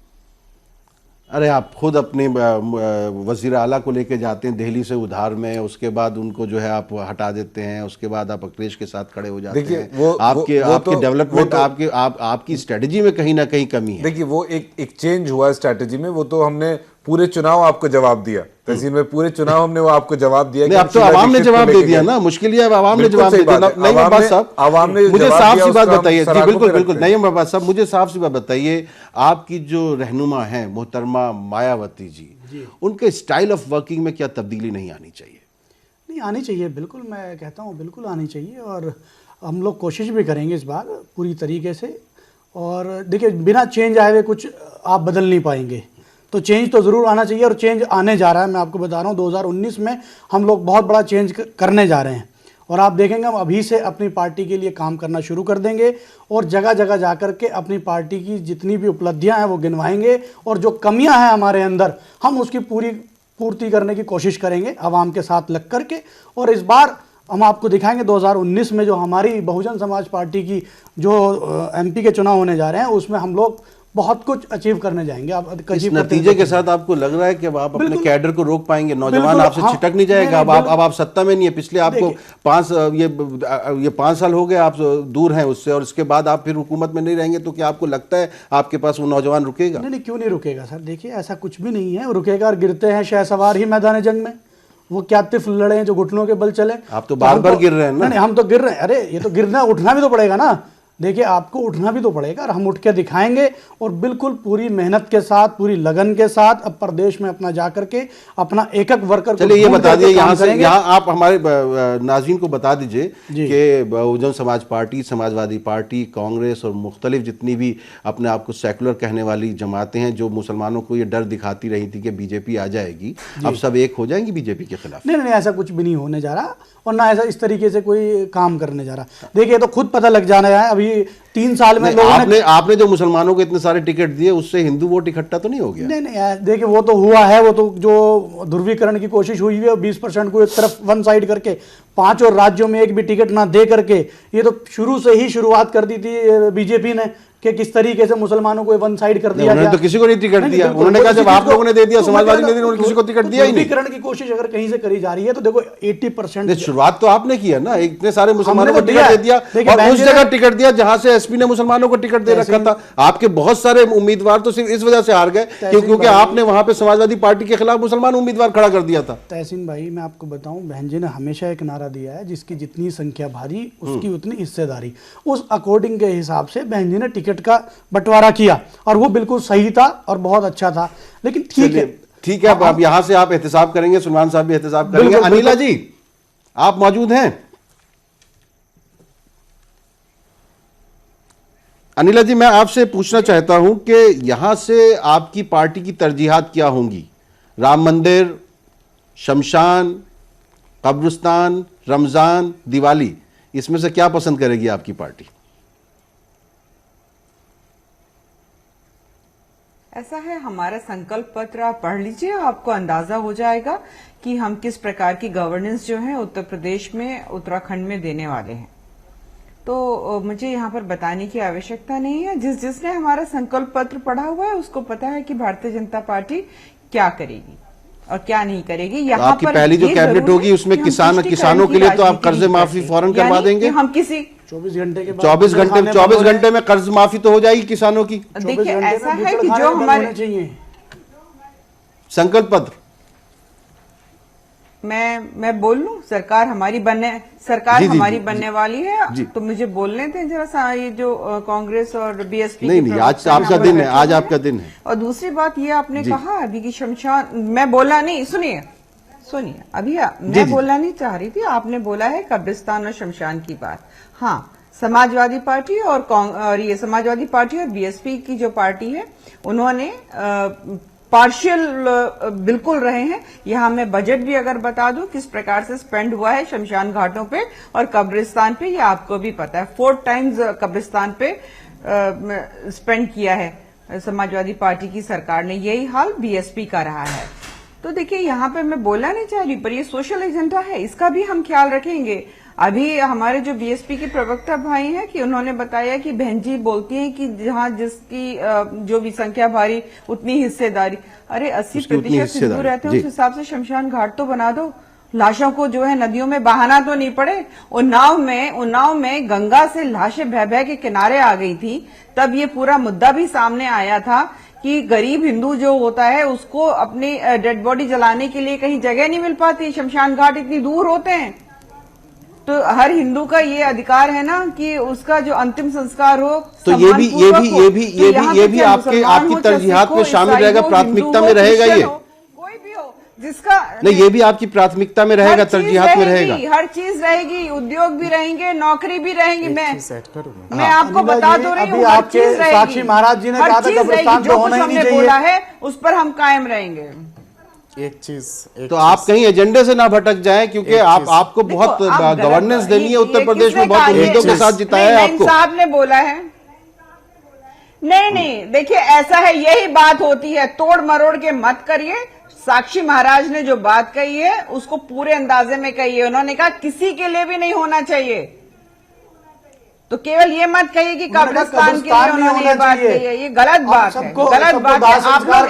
अरे आप खुद अपने वजीर आला को लेके जाते हैं दिल्ली से उधार में, उसके बाद उनको जो है आप हटा देते हैं, उसके बाद आप अखिलेश के साथ खड़े हो जाते देखिए, हैं। आपके डेवलपमेंट, आपकी स्ट्रेटजी में कहीं ना कहीं कमी है। देखिए, वो एक चेंज हुआ स्ट्रैटेजी में, वो तो हमने पूरे चुनाव आपको जवाब दिया, तहसील में पूरे चुनाव हमने वो आपको जवाब दिया। नहीं, अब तो आवाम ने जवाब दे दिया ना, मुश्किल ये है, आवाम ने जवाब दे दिया। नहीं बात साहब, आवाम ने मुझे जवाब साफ दिया, सी बात उसका हम बताइए। जी सराखों बिल्कुल पे बिल्कुल, रखते हैं। नहीं बात साहब, मुझे साफ सी बात बताइए, आपकी जो रहनुमा हैं मोहतरमा मायावती जी, उनके स्टाइल ऑफ वर्किंग में क्या तब्दीली नहीं आनी चाहिए? नहीं, आनी चाहिए, बिल्कुल मैं कहता हूँ बिल्कुल आनी चाहिए, और हम लोग कोशिश भी करेंगे इस बार पूरी तरीके से। और देखिए, बिना चेंज आए हुए कुछ आप बदल नहीं पाएंगे, तो चेंज तो ज़रूर आना चाहिए, और चेंज आने जा रहा है। मैं आपको बता रहा हूँ 2019 में हम लोग बहुत बड़ा चेंज करने जा रहे हैं, और आप देखेंगे हम अभी से अपनी पार्टी के लिए काम करना शुरू कर देंगे, और जगह जगह जा कर के अपनी पार्टी की जितनी भी उपलब्धियां हैं वो गिनवाएंगे, और जो कमियां हैं हमारे अंदर हम उसकी पूर्ति करने की कोशिश करेंगे आवाम के साथ लग कर के। और इस बार हम आपको दिखाएंगे 2019 में जो हमारी बहुजन समाज पार्टी की जो एमपी के चुनाव होने जा रहे हैं, उसमें हम लोग बहुत कुछ अचीव करने जाएंगे। आप इस नतीजे के साथ आपको लग रहा है कि अब आप अपने कैडर को रोक पाएंगे? नौजवान आपसे हाँ, छिटक नहीं जाएगा? अब आप सत्ता में नहीं है, पिछले आपको ये 5 साल हो गए आप दूर हैं उससे, और इसके बाद आप फिर हुकूमत में नहीं रहेंगे, तो क्या आपको लगता है आपके पास वो नौजवान रुकेगा? नहीं, क्यों नहीं रुकेगा सर? देखिए, ऐसा कुछ भी नहीं है, वो रुकेगा। और गिरते हैं शहसवार ही मैदान जंग में, वो क्या तिफ लड़े हैं जो घुटनों के बल चले। आप तो बार-बार गिर रहे हैं ना। नहीं, हम तो गिर रहे हैं। अरे ये तो गिरना, उठना भी तो पड़ेगा ना। देखिए, आपको उठना भी तो पड़ेगा, और हम उठ के दिखाएंगे, और बिल्कुल पूरी मेहनत के साथ, पूरी लगन के साथ अब प्रदेश में अपना जा करके अपना एक वर्कर को चलिए ये ढूंढ बता करके दिए, काम यहाँ से करेंगे। यहाँ आप हमारे नाज़रीन को बता दीजिए कि बहुजन समाज पार्टी, समाजवादी पार्टी, कांग्रेस और मुख्तलिफ जितनी भी अपने आप को सेकुलर कहने वाली जमातें हैं, जो मुसलमानों को ये डर दिखाती रही थी कि बीजेपी आ जाएगी, अब सब एक हो जाएंगी बीजेपी के खिलाफ? नहीं, ऐसा कुछ भी नहीं होने जा रहा, और ना ऐसा इस तरीके से कोई काम करने जा रहा। देखिए, तो खुद पता लग जाना है अभी 3 साल में लोगों ने आपने जो मुसलमानों को इतने सारे टिकट दिए, उससे हिंदू वोट इकट्ठा तो नहीं हो गया? नहीं, देखिए वो तो हुआ है, वो तो जो ध्रुवीकरण की कोशिश हुई है, 20% को एक तरफ वन साइड करके 5 और राज्यों में एक भी टिकट ना दे करके, ये तो शुरू से ही शुरुआत कर दी थी बीजेपी ने कि किस तरीके से मुसलमानों को वन साइड कर दिया। उन्होंने तो किसी को नहीं टिकट दिया। उन्होंने कहा जब आप लोगों ने दे दिया, समाजवादी ने उन्होंने किसी को टिकट दिया ही नहीं। ध्रुवीकरण की कोशिश अगर कहीं से करी जा रही है तो देखो 80% शुरुआत तो आपने किया ना, इतने सारे मुसलमानों को हमने तो टिकट दे दिया। दिया, और उस जगह टिकट दिया जहां से एसपी ने मुसलमानों को टिकट दे रखा था। आपके बहुत सारे उम्मीदवार तो सिर्फ इस वजह से हार गए क्योंकि आपने वहां पे समाजवादी पार्टी के खिलाफ मुसलमान उम्मीदवार खड़ा कर दिया था। तहसीन भाई, मैं आपको बताऊं, बहन जी ने हमेशा एक नारा दिया है, जिसकी जितनी संख्या भारी उसकी उतनी हिस्सेदारी। उस अकॉर्डिंग के हिसाब से बहन जी ने टिकट का बंटवारा किया, और वो बिल्कुल सही था और बहुत अच्छा था। लेकिन ठीक है, अब यहाँ से आप एहतसाब करेंगे, सुलेमान साहब भी एहतसाब करेंगे। बिल्कुल, अनिला जी, आप मौजूद हैं? अनिला जी, मैं आपसे पूछना चाहता हूं कि यहां से आपकी पार्टी की तरजीहात क्या होंगी? राम मंदिर, शमशान, कब्रिस्तान, रमजान, दिवाली, इसमें से क्या पसंद करेगी आपकी पार्टी? ऐसा है, हमारा संकल्प पत्र आप पढ़ लीजिए, आपको अंदाजा हो जाएगा कि हम किस प्रकार की गवर्नेंस जो है उत्तर प्रदेश में, उत्तराखंड में देने वाले हैं। तो मुझे यहाँ पर बताने की आवश्यकता नहीं है। जिसने हमारा संकल्प पत्र पढ़ा हुआ है उसको पता है कि भारतीय जनता पार्टी क्या करेगी और क्या नहीं करेगी। तो यहाँ आपकी पर पहली जो ये कैबिनेट जरूर होगी है उसमें कि हम किसानों तुष्टीकरण के लिए तो आप राजनीति कर्ज नहीं माफी करते। फौरन करवा यानी देंगे। कि हम किसी 24 घंटे के बाद 24 घंटे में कर्ज माफी तो हो जाएगी किसानों की। देखिए ऐसा है कि जो हमारे चाहिए संकल्प पत्र मैं बोल लूं, सरकार हमारी बनने वाली है। तो मुझे बोलने थे जरा सा, ये जो कांग्रेस और बीएसपी नहीं, आज आपका दिन है, आज आपका दिन है। और दूसरी बात ये आपने कहा अभी की शमशान, मैं बोला नहीं, सुनिए अभी मैं बोलना नहीं चाह रही थी, आपने बोला है कब्रिस्तान और शमशान की बात। हाँ, समाजवादी पार्टी और ये समाजवादी पार्टी और बीएसपी की जो पार्टी है उन्होंने पार्शियल बिल्कुल रहे हैं। यहाँ मैं बजट भी अगर बता दूं किस प्रकार से स्पेंड हुआ है शमशान घाटों पे और कब्रिस्तान पे, ये आपको भी पता है। 4 टाइम्स कब्रिस्तान पे स्पेंड किया है समाजवादी पार्टी की सरकार ने। यही हाल बीएसपी का रहा है। तो देखिए यहाँ पे मैं बोलना नहीं चाह रही, पर ये सोशल एजेंडा है, इसका भी हम ख्याल रखेंगे। अभी हमारे जो बीएसपी के प्रवक्ता भाई हैं कि उन्होंने बताया कि बहन जी बोलती हैं कि जहां जिसकी जो भी संख्या भारी उतनी हिस्सेदारी। अरे 80% हिंदू रहते हैं, उस हिसाब से शमशान घाट तो बना दो, लाशों को जो है नदियों में बहाना तो नहीं पड़े। उन्नाव में गंगा से लाशें बह बह के किनारे आ गई थी, तब ये पूरा मुद्दा भी सामने आया था कि गरीब हिंदू जो होता है उसको अपनी डेड बॉडी जलाने के लिए कहीं जगह नहीं मिल पाती, शमशान घाट इतनी दूर होते हैं। तो हर हिंदू का ये अधिकार है ना कि उसका जो अंतिम संस्कार हो तो ये भी आपकी तरजीहात में शामिल रहेगा, प्राथमिकता में रहेगा। ये कोई भी हो जिसका नहीं, ये भी आपकी प्राथमिकता में रहेगा, तरजीहात में रहेगा। हर चीज रहेगी, उद्योग भी रहेंगे, नौकरी भी रहेंगी। मैं हाँ, आपको बता दो रही हूँ, हर चीज रहेगी। साक्षी महाराज जी ने कहा था कब्रिस्तान तो होना ही नहीं चाहिए, बोला है उस पर हम कायम रहेंगे। एक चीज तो आप कहीं एजेंडे से ना भटक जाएं, क्योंकि आपको बहुत गवर्नेंस देनी है। उत्तर प्रदेश में बहुत उम्मीदों के साथ जिताया है आपको। साहब ने बोला है नहीं, देखिए ऐसा है, यही बात होती है, तोड़ मरोड़ के मत करिए। साक्षी महाराज ने जो बात कही है उसको पूरे अंदाजे में कही है। उन्होंने कहा किसी के लिए भी नहीं होना चाहिए, तो केवल ये मत कहिए कि कब्रिस्तान के लिए उन्होंने ये बात कही है। ये गलत बात है, गलत बात है। आप लोग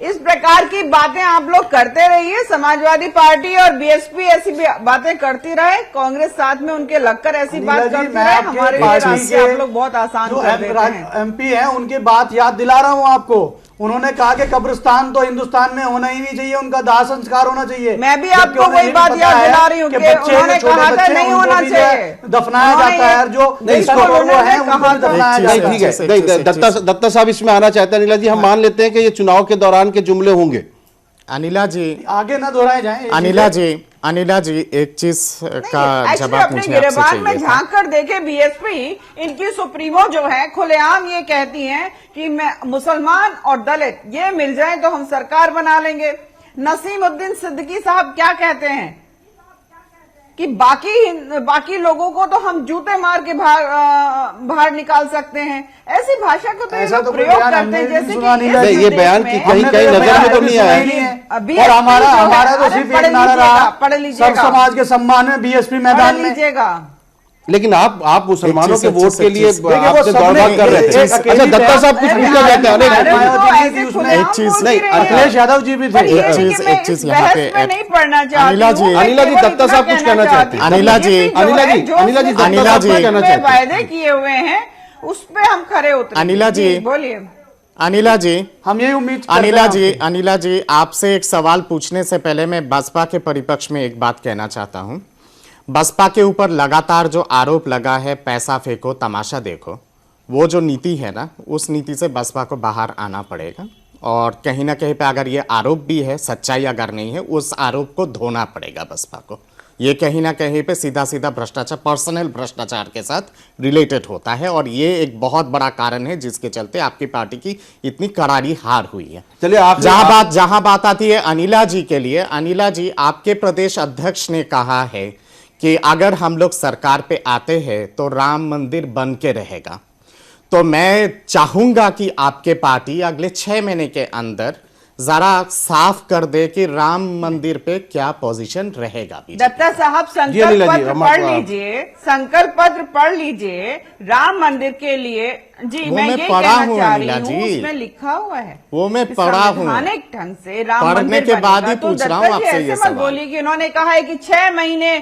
इस प्रकार की बातें आप लोग करते रहिए। समाजवादी पार्टी और बीएसपी ऐसी बातें करती रहे, कांग्रेस साथ में उनके लगकर ऐसी बात करती रहे। हमारे लिए रास्ते आप लोग बहुत आसान कर देते हैं। एमपी हैं, उनकी बात याद दिला रहा हूं आपको। उन्होंने कहा कि कब्रिस्तान तो हिंदुस्तान में होना ही नहीं चाहिए, उनका दाह संस्कार होना चाहिए। मैं भी आपको वही बात याद दिला रही हूँ कि उन्होंने कहा था नहीं होना चाहिए, दफनाया जाता है। जो दत्ता साहब इसमें आना चाहते हैं। अनिला जी, हम मान लेते हैं कि ये चुनाव के दौरान के जुमले होंगे। अनिला जी आगे ना दोहराए जाएं। अनिला जी एक चीज का जवाब मुझे आपसे चाहिए में झांक कर देखे, बीएसपी इनकी सुप्रीमो जो है खुलेआम ये कहती हैं कि मैं मुसलमान और दलित ये मिल जाएं तो हम सरकार बना लेंगे। नसीमुद्दीन सिद्दीकी साहब क्या कहते हैं कि बाकी लोगों को तो हम जूते मार के बाहर निकाल सकते हैं। ऐसी भाषा को तो ये लोग प्रयोग करते हैं जैसे कि ये बयान की कहीं नजर में तो नहीं आया। और हमारा तो सिर्फ एक नारा रहा, पढ़ लीजिएगा, सब समाज के सम्मान में बीएसपी मैदान में। लीजिएगा। लेकिन आप मुसलमानों के वोट के लिए आपसे दौड़-भाग कर रहे थे। अच्छा, दत्ता साहब कुछ पूछना चाहते हैं? एक चीज नहीं, अखिलेश यादव जी भी थे। एक चीज यहाँ पे नहीं पढ़ना चाहती। अनिला जी, दत्ता साहब कुछ कहना चाहते हैं। अनिला जी वायदे किए हुए हैं उस पे हम खरे उतरे। अनिला जी बोलिए। अनिला जी, हम यही उम्मीद अनिला जी आपसे एक सवाल पूछने से पहले मैं बसपा के परिपक्ष में एक बात कहना चाहता हूं। बसपा के ऊपर लगातार जो आरोप लगा है पैसा फेंको तमाशा देखो, वो जो नीति है ना, उस नीति से बसपा को बाहर आना पड़ेगा। और कहीं ना कहीं पे अगर ये आरोप भी है, सच्चाई अगर नहीं है, उस आरोप को धोना पड़ेगा बसपा को। ये कहीं ना कहीं पे सीधा सीधा भ्रष्टाचार, पर्सनल भ्रष्टाचार के साथ रिलेटेड होता है। और ये एक बहुत बड़ा कारण है जिसके चलते आपकी पार्टी की इतनी करारी हार हुई है। चलिए, जहां बात आती है अनिला जी के लिए, अनिला जी आपके प्रदेश अध्यक्ष ने कहा है कि अगर हम लोग सरकार पे आते हैं तो राम मंदिर बन के रहेगा। तो मैं चाहूंगा कि आपके पार्टी अगले 6 महीने के अंदर जरा साफ कर दे कि राम मंदिर पे क्या पोजीशन रहेगा। दत्ता साहब जी, अनिला संकल्प जी, पत्र हम पढ़ आप- लीजिए, संकल्प पत्र पढ़ लीजिए राम मंदिर के लिए। जी, वो मैं मैं यही पढ़ा कहना हूँ चाह अनिला रही हूँ, जी। उसमें लिखा हुआ है, वो मैं कि पढ़ा हूँ। संवैधानिक ढंग से राम पढ़ने मंदिर के बाद ही बनेगा। तो पूछ रहा दत्ता हूँ जी आपसे ऐसे ये मत सवाल। बोलिए कि उन्होंने कहा है कि 6 महीने।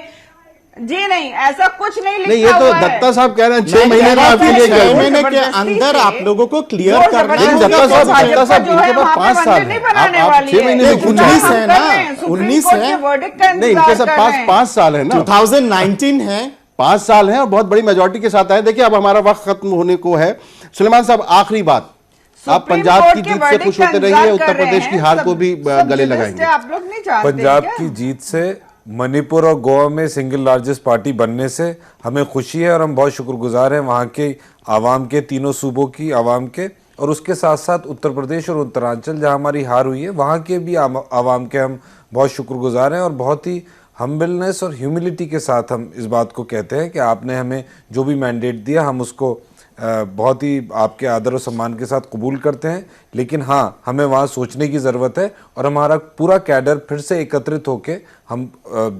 जी नहीं, ऐसा कुछ नहीं लिखा नहीं, ये तो हुआ है। दत्ता साहब कह रहे हैं 6 मैं महीने कह में रहा आपके हूँ लिए छह क्या महीने है? के अंदर आप लोगों को क्लियर जोर करना जबरदस्ती लेकिन दत्ता से साहब, भाजपा दत्ता साहब, जो इनके है पास वहाँ पे 5 साल मंदिर नहीं है। बनाने आप वाली 6 है। महीने में चुनाव 19 हम है कर ना, रहे हैं, सुप्रीम 19 कोर्ट है। के वर्डिक्ट का नहीं, इंतजार इनके कर पास रहे हैं। 5 साल है ना, 2019 है। 5 साल है और बहुत बड़ी मेजोरिटी के साथ आए। देखिए अब हमारा वक्त खत्म होने को है। सुलेमान साहब, आखिरी बात, आप सुप्रीम पंजाब कोर्ट की के जीत से वर्डिक्ट खुश का होते इंतजार रहिए, कर उत्तर रहे प्रदेश की हैं। हार सब- को भी सब गले जुर्मिस्ट लगाएंगे। है, आप लोग नहीं जानते पंजाब क्या? की जीत से, मणिपुर और गोवा में सिंगल लार्जेस्ट पार्टी बनने से हमें खुशी है और हम बहुत शुक्रगुजार हैं वहाँ के आवाम के, तीनों सूबों की आवाम के, और उसके साथ साथ उत्तर प्रदेश और उत्तरांचल जहाँ हमारी हार हुई है वहाँ के भी आवाम के हम बहुत शुक्रगुजार हैं। और बहुत ही हम्बलनेस और ह्यूमिलिटी के साथ हम इस बात को कहते हैं कि आपने हमें जो भी मैंडेट दिया हम उसको बहुत ही आपके आदर और सम्मान के साथ कबूल करते हैं। लेकिन हाँ, हमें वहाँ सोचने की ज़रूरत है और हमारा पूरा कैडर फिर से एकत्रित होकर हम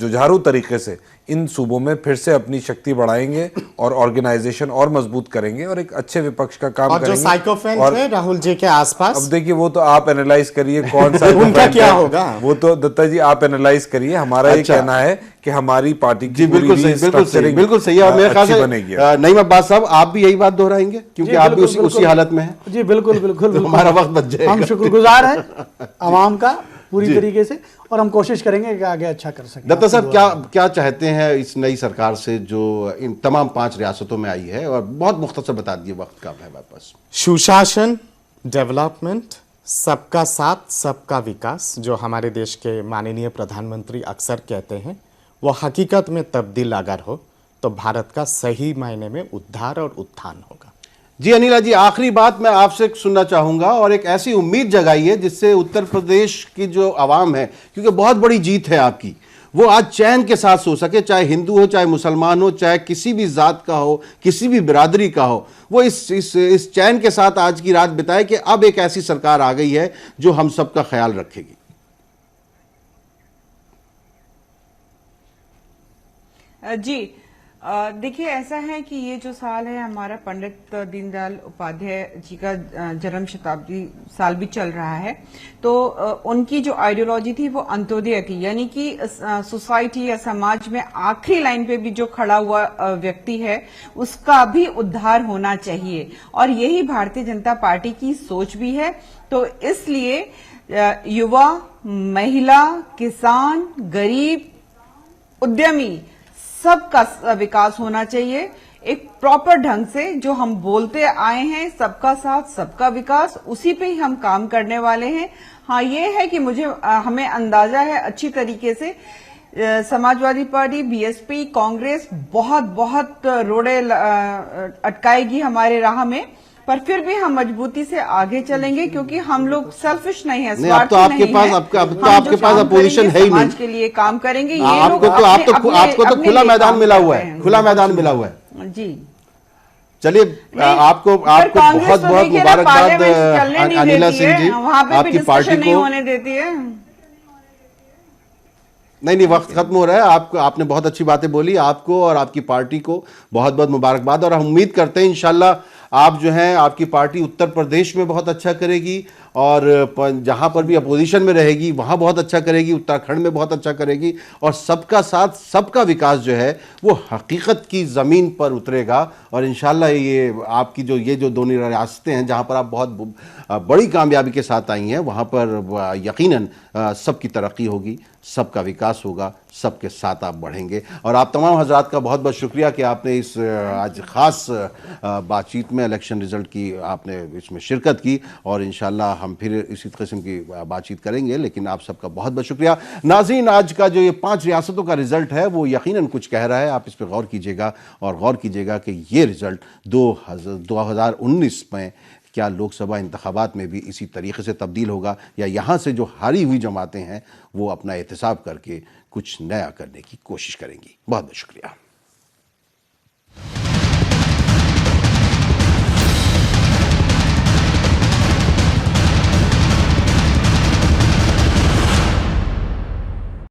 जुझारू तरीके से इन सूबों में फिर से अपनी शक्ति बढ़ाएंगे और ऑर्गेनाइजेशन और मजबूत करेंगे और एक अच्छे विपक्ष का काम और जो करेंगे। साइकोफेंट और है राहुल जी के आसपास, अब देखिए वो तो आप एनालाइज करिए कौन सा उनका क्या होगा? वो तो दत्ता जी आप एनालाइज करिए। हमारा ये अच्छा। कहना है कि हमारी पार्टी की जी बिल्कुल पूरी सही, बिल्कुल सही, restructuring, बिल्कुल सही है। और मेरे ख्याल अच्छी से बनेगी। नईम अब्बास साहब, आप भी यही बात दोहराएंगे क्योंकि जी, आप भी बिल्कुल, उसी बिल्कुल। हालत में हैं। जी बिल्कुल बिल्कुल बिल्कुल। हमारा वक्त बच जाएगा। हम शुक्रगुजार हैं आवाम का पूरी जी। तरीके से, और हम कोशिश करेंगे कि आगे अच्छा कर सकें। दत्ता साहब, आपकी क्या दुआ क्या चाहते हैं इस नई सरकार से जो इन तमाम 5 रियासतों में आई है? और बहुत मुख्तसर बता दिए, वक्त कम है वापस। सुशासन, डेवलपमेंट, सबका साथ सबका विकास, जो हमारे देश के माननीय प्रधानमंत्री अक्सर कहते हैं, वो हकीकत में तब्दील अगर हो तो भारत का सही मायने में उद्धार और उत्थान होगा। जी अनिला जी, आखिरी बात मैं आपसे सुनना चाहूंगा और एक ऐसी उम्मीद जगाइए जिससे उत्तर प्रदेश की जो आवाम है, क्योंकि बहुत बड़ी जीत है आपकी, वो आज चैन के साथ सो सके, चाहे हिंदू हो, चाहे मुसलमान हो, चाहे किसी भी जात का हो, किसी भी बिरादरी का हो, वो इस चैन के साथ आज की रात बिताए कि अब एक ऐसी सरकार आ गई है जो हम सबका ख्याल रखेगी। जी, देखिए ऐसा है कि ये जो साल है हमारा पंडित दीनदयाल उपाध्याय जी का जन्म शताब्दी साल भी चल रहा है। तो उनकी जो आइडियोलॉजी थी वो अंत्योदय थी, यानी कि सोसाइटी या समाज में आखिरी लाइन पे भी जो खड़ा हुआ व्यक्ति है उसका भी उद्धार होना चाहिए, और यही भारतीय जनता पार्टी की सोच भी है। तो इसलिए युवा, महिला, किसान, गरीब, उद्यमी, सबका विकास होना चाहिए एक प्रॉपर ढंग से। जो हम बोलते आए हैं सबका साथ सबका विकास, उसी पे ही हम काम करने वाले हैं। हाँ, ये है कि हमें अंदाजा है अच्छी तरीके से समाजवादी पार्टी, बीएसपी, कांग्रेस बहुत रोड़े अटकाएगी हमारे राह में, पर फिर भी हम मजबूती से आगे चलेंगे क्योंकि हम लोग सेल्फिश नहीं है, नहीं, अब तो स्वार्थी आपके नहीं पास है। अब तो हम आपके जो पास काम अपोजिशन करेंगे, है ही नहीं। समाज के लिए काम करेंगे। ये आपको लोग तो आपको तो खुला लिए मैदान काम मिला कर हुआ रहे है, हैं। खुला मैदान मिला हुआ है। जी, चलिए, आपको कांग्रेस बहुत तो बहुत देखिए ना, मुबारकबाद पार्लियामेंट चलने नहीं अनिला देती सिंह है, जी, वहां पे भी आपकी पार्टी डिस्कशन नहीं को। होने देती है। नहीं, वक्त खत्म हो रहा है। आपने बहुत अच्छी बातें बोली। आपको और आपकी पार्टी को बहुत बहुत मुबारकबाद, और हम उम्मीद करते हैं इंशाल्लाह आप जो हैं, आपकी पार्टी उत्तर प्रदेश में बहुत अच्छा करेगी, और जहां पर भी अपोजिशन में रहेगी वहां बहुत अच्छा करेगी, उत्तराखंड में बहुत अच्छा करेगी, और सबका साथ सबका विकास जो है वो हकीकत की ज़मीन पर उतरेगा। और इंशाल्लाह ये आपकी ये जो दोनों रियासतें हैं जहां पर आप बहुत बड़ी कामयाबी के साथ आई हैं, वहां पर यकीनन सबकी तरक्की होगी, सबका विकास होगा, सबके साथ आप बढ़ेंगे। और आप तमाम हजरात का बहुत बहुत शुक्रिया कि आपने इस आज ख़ास बातचीत में इलेक्शन रिज़ल्ट की आपने इसमें शिरकत की, और इंशाल्लाह हम फिर इसी किस्म की बातचीत करेंगे। लेकिन आप सबका बहुत बहुत शुक्रिया। नाज़रीन, आज का जो ये 5 रियासतों का रिज़ल्ट है वो यकीनन कुछ कह रहा है। आप इस पर गौर कीजिएगा और गौर कीजिएगा कि ये रिज़ल्ट 2019 में क्या लोकसभा इंतखाबात में भी इसी तरीके से तब्दील होगा, या यहाँ से जो हारी हुई जमातें हैं वो अपना एहतसाब करके कुछ नया करने की कोशिश करेंगी। बहुत बहुत शुक्रिया।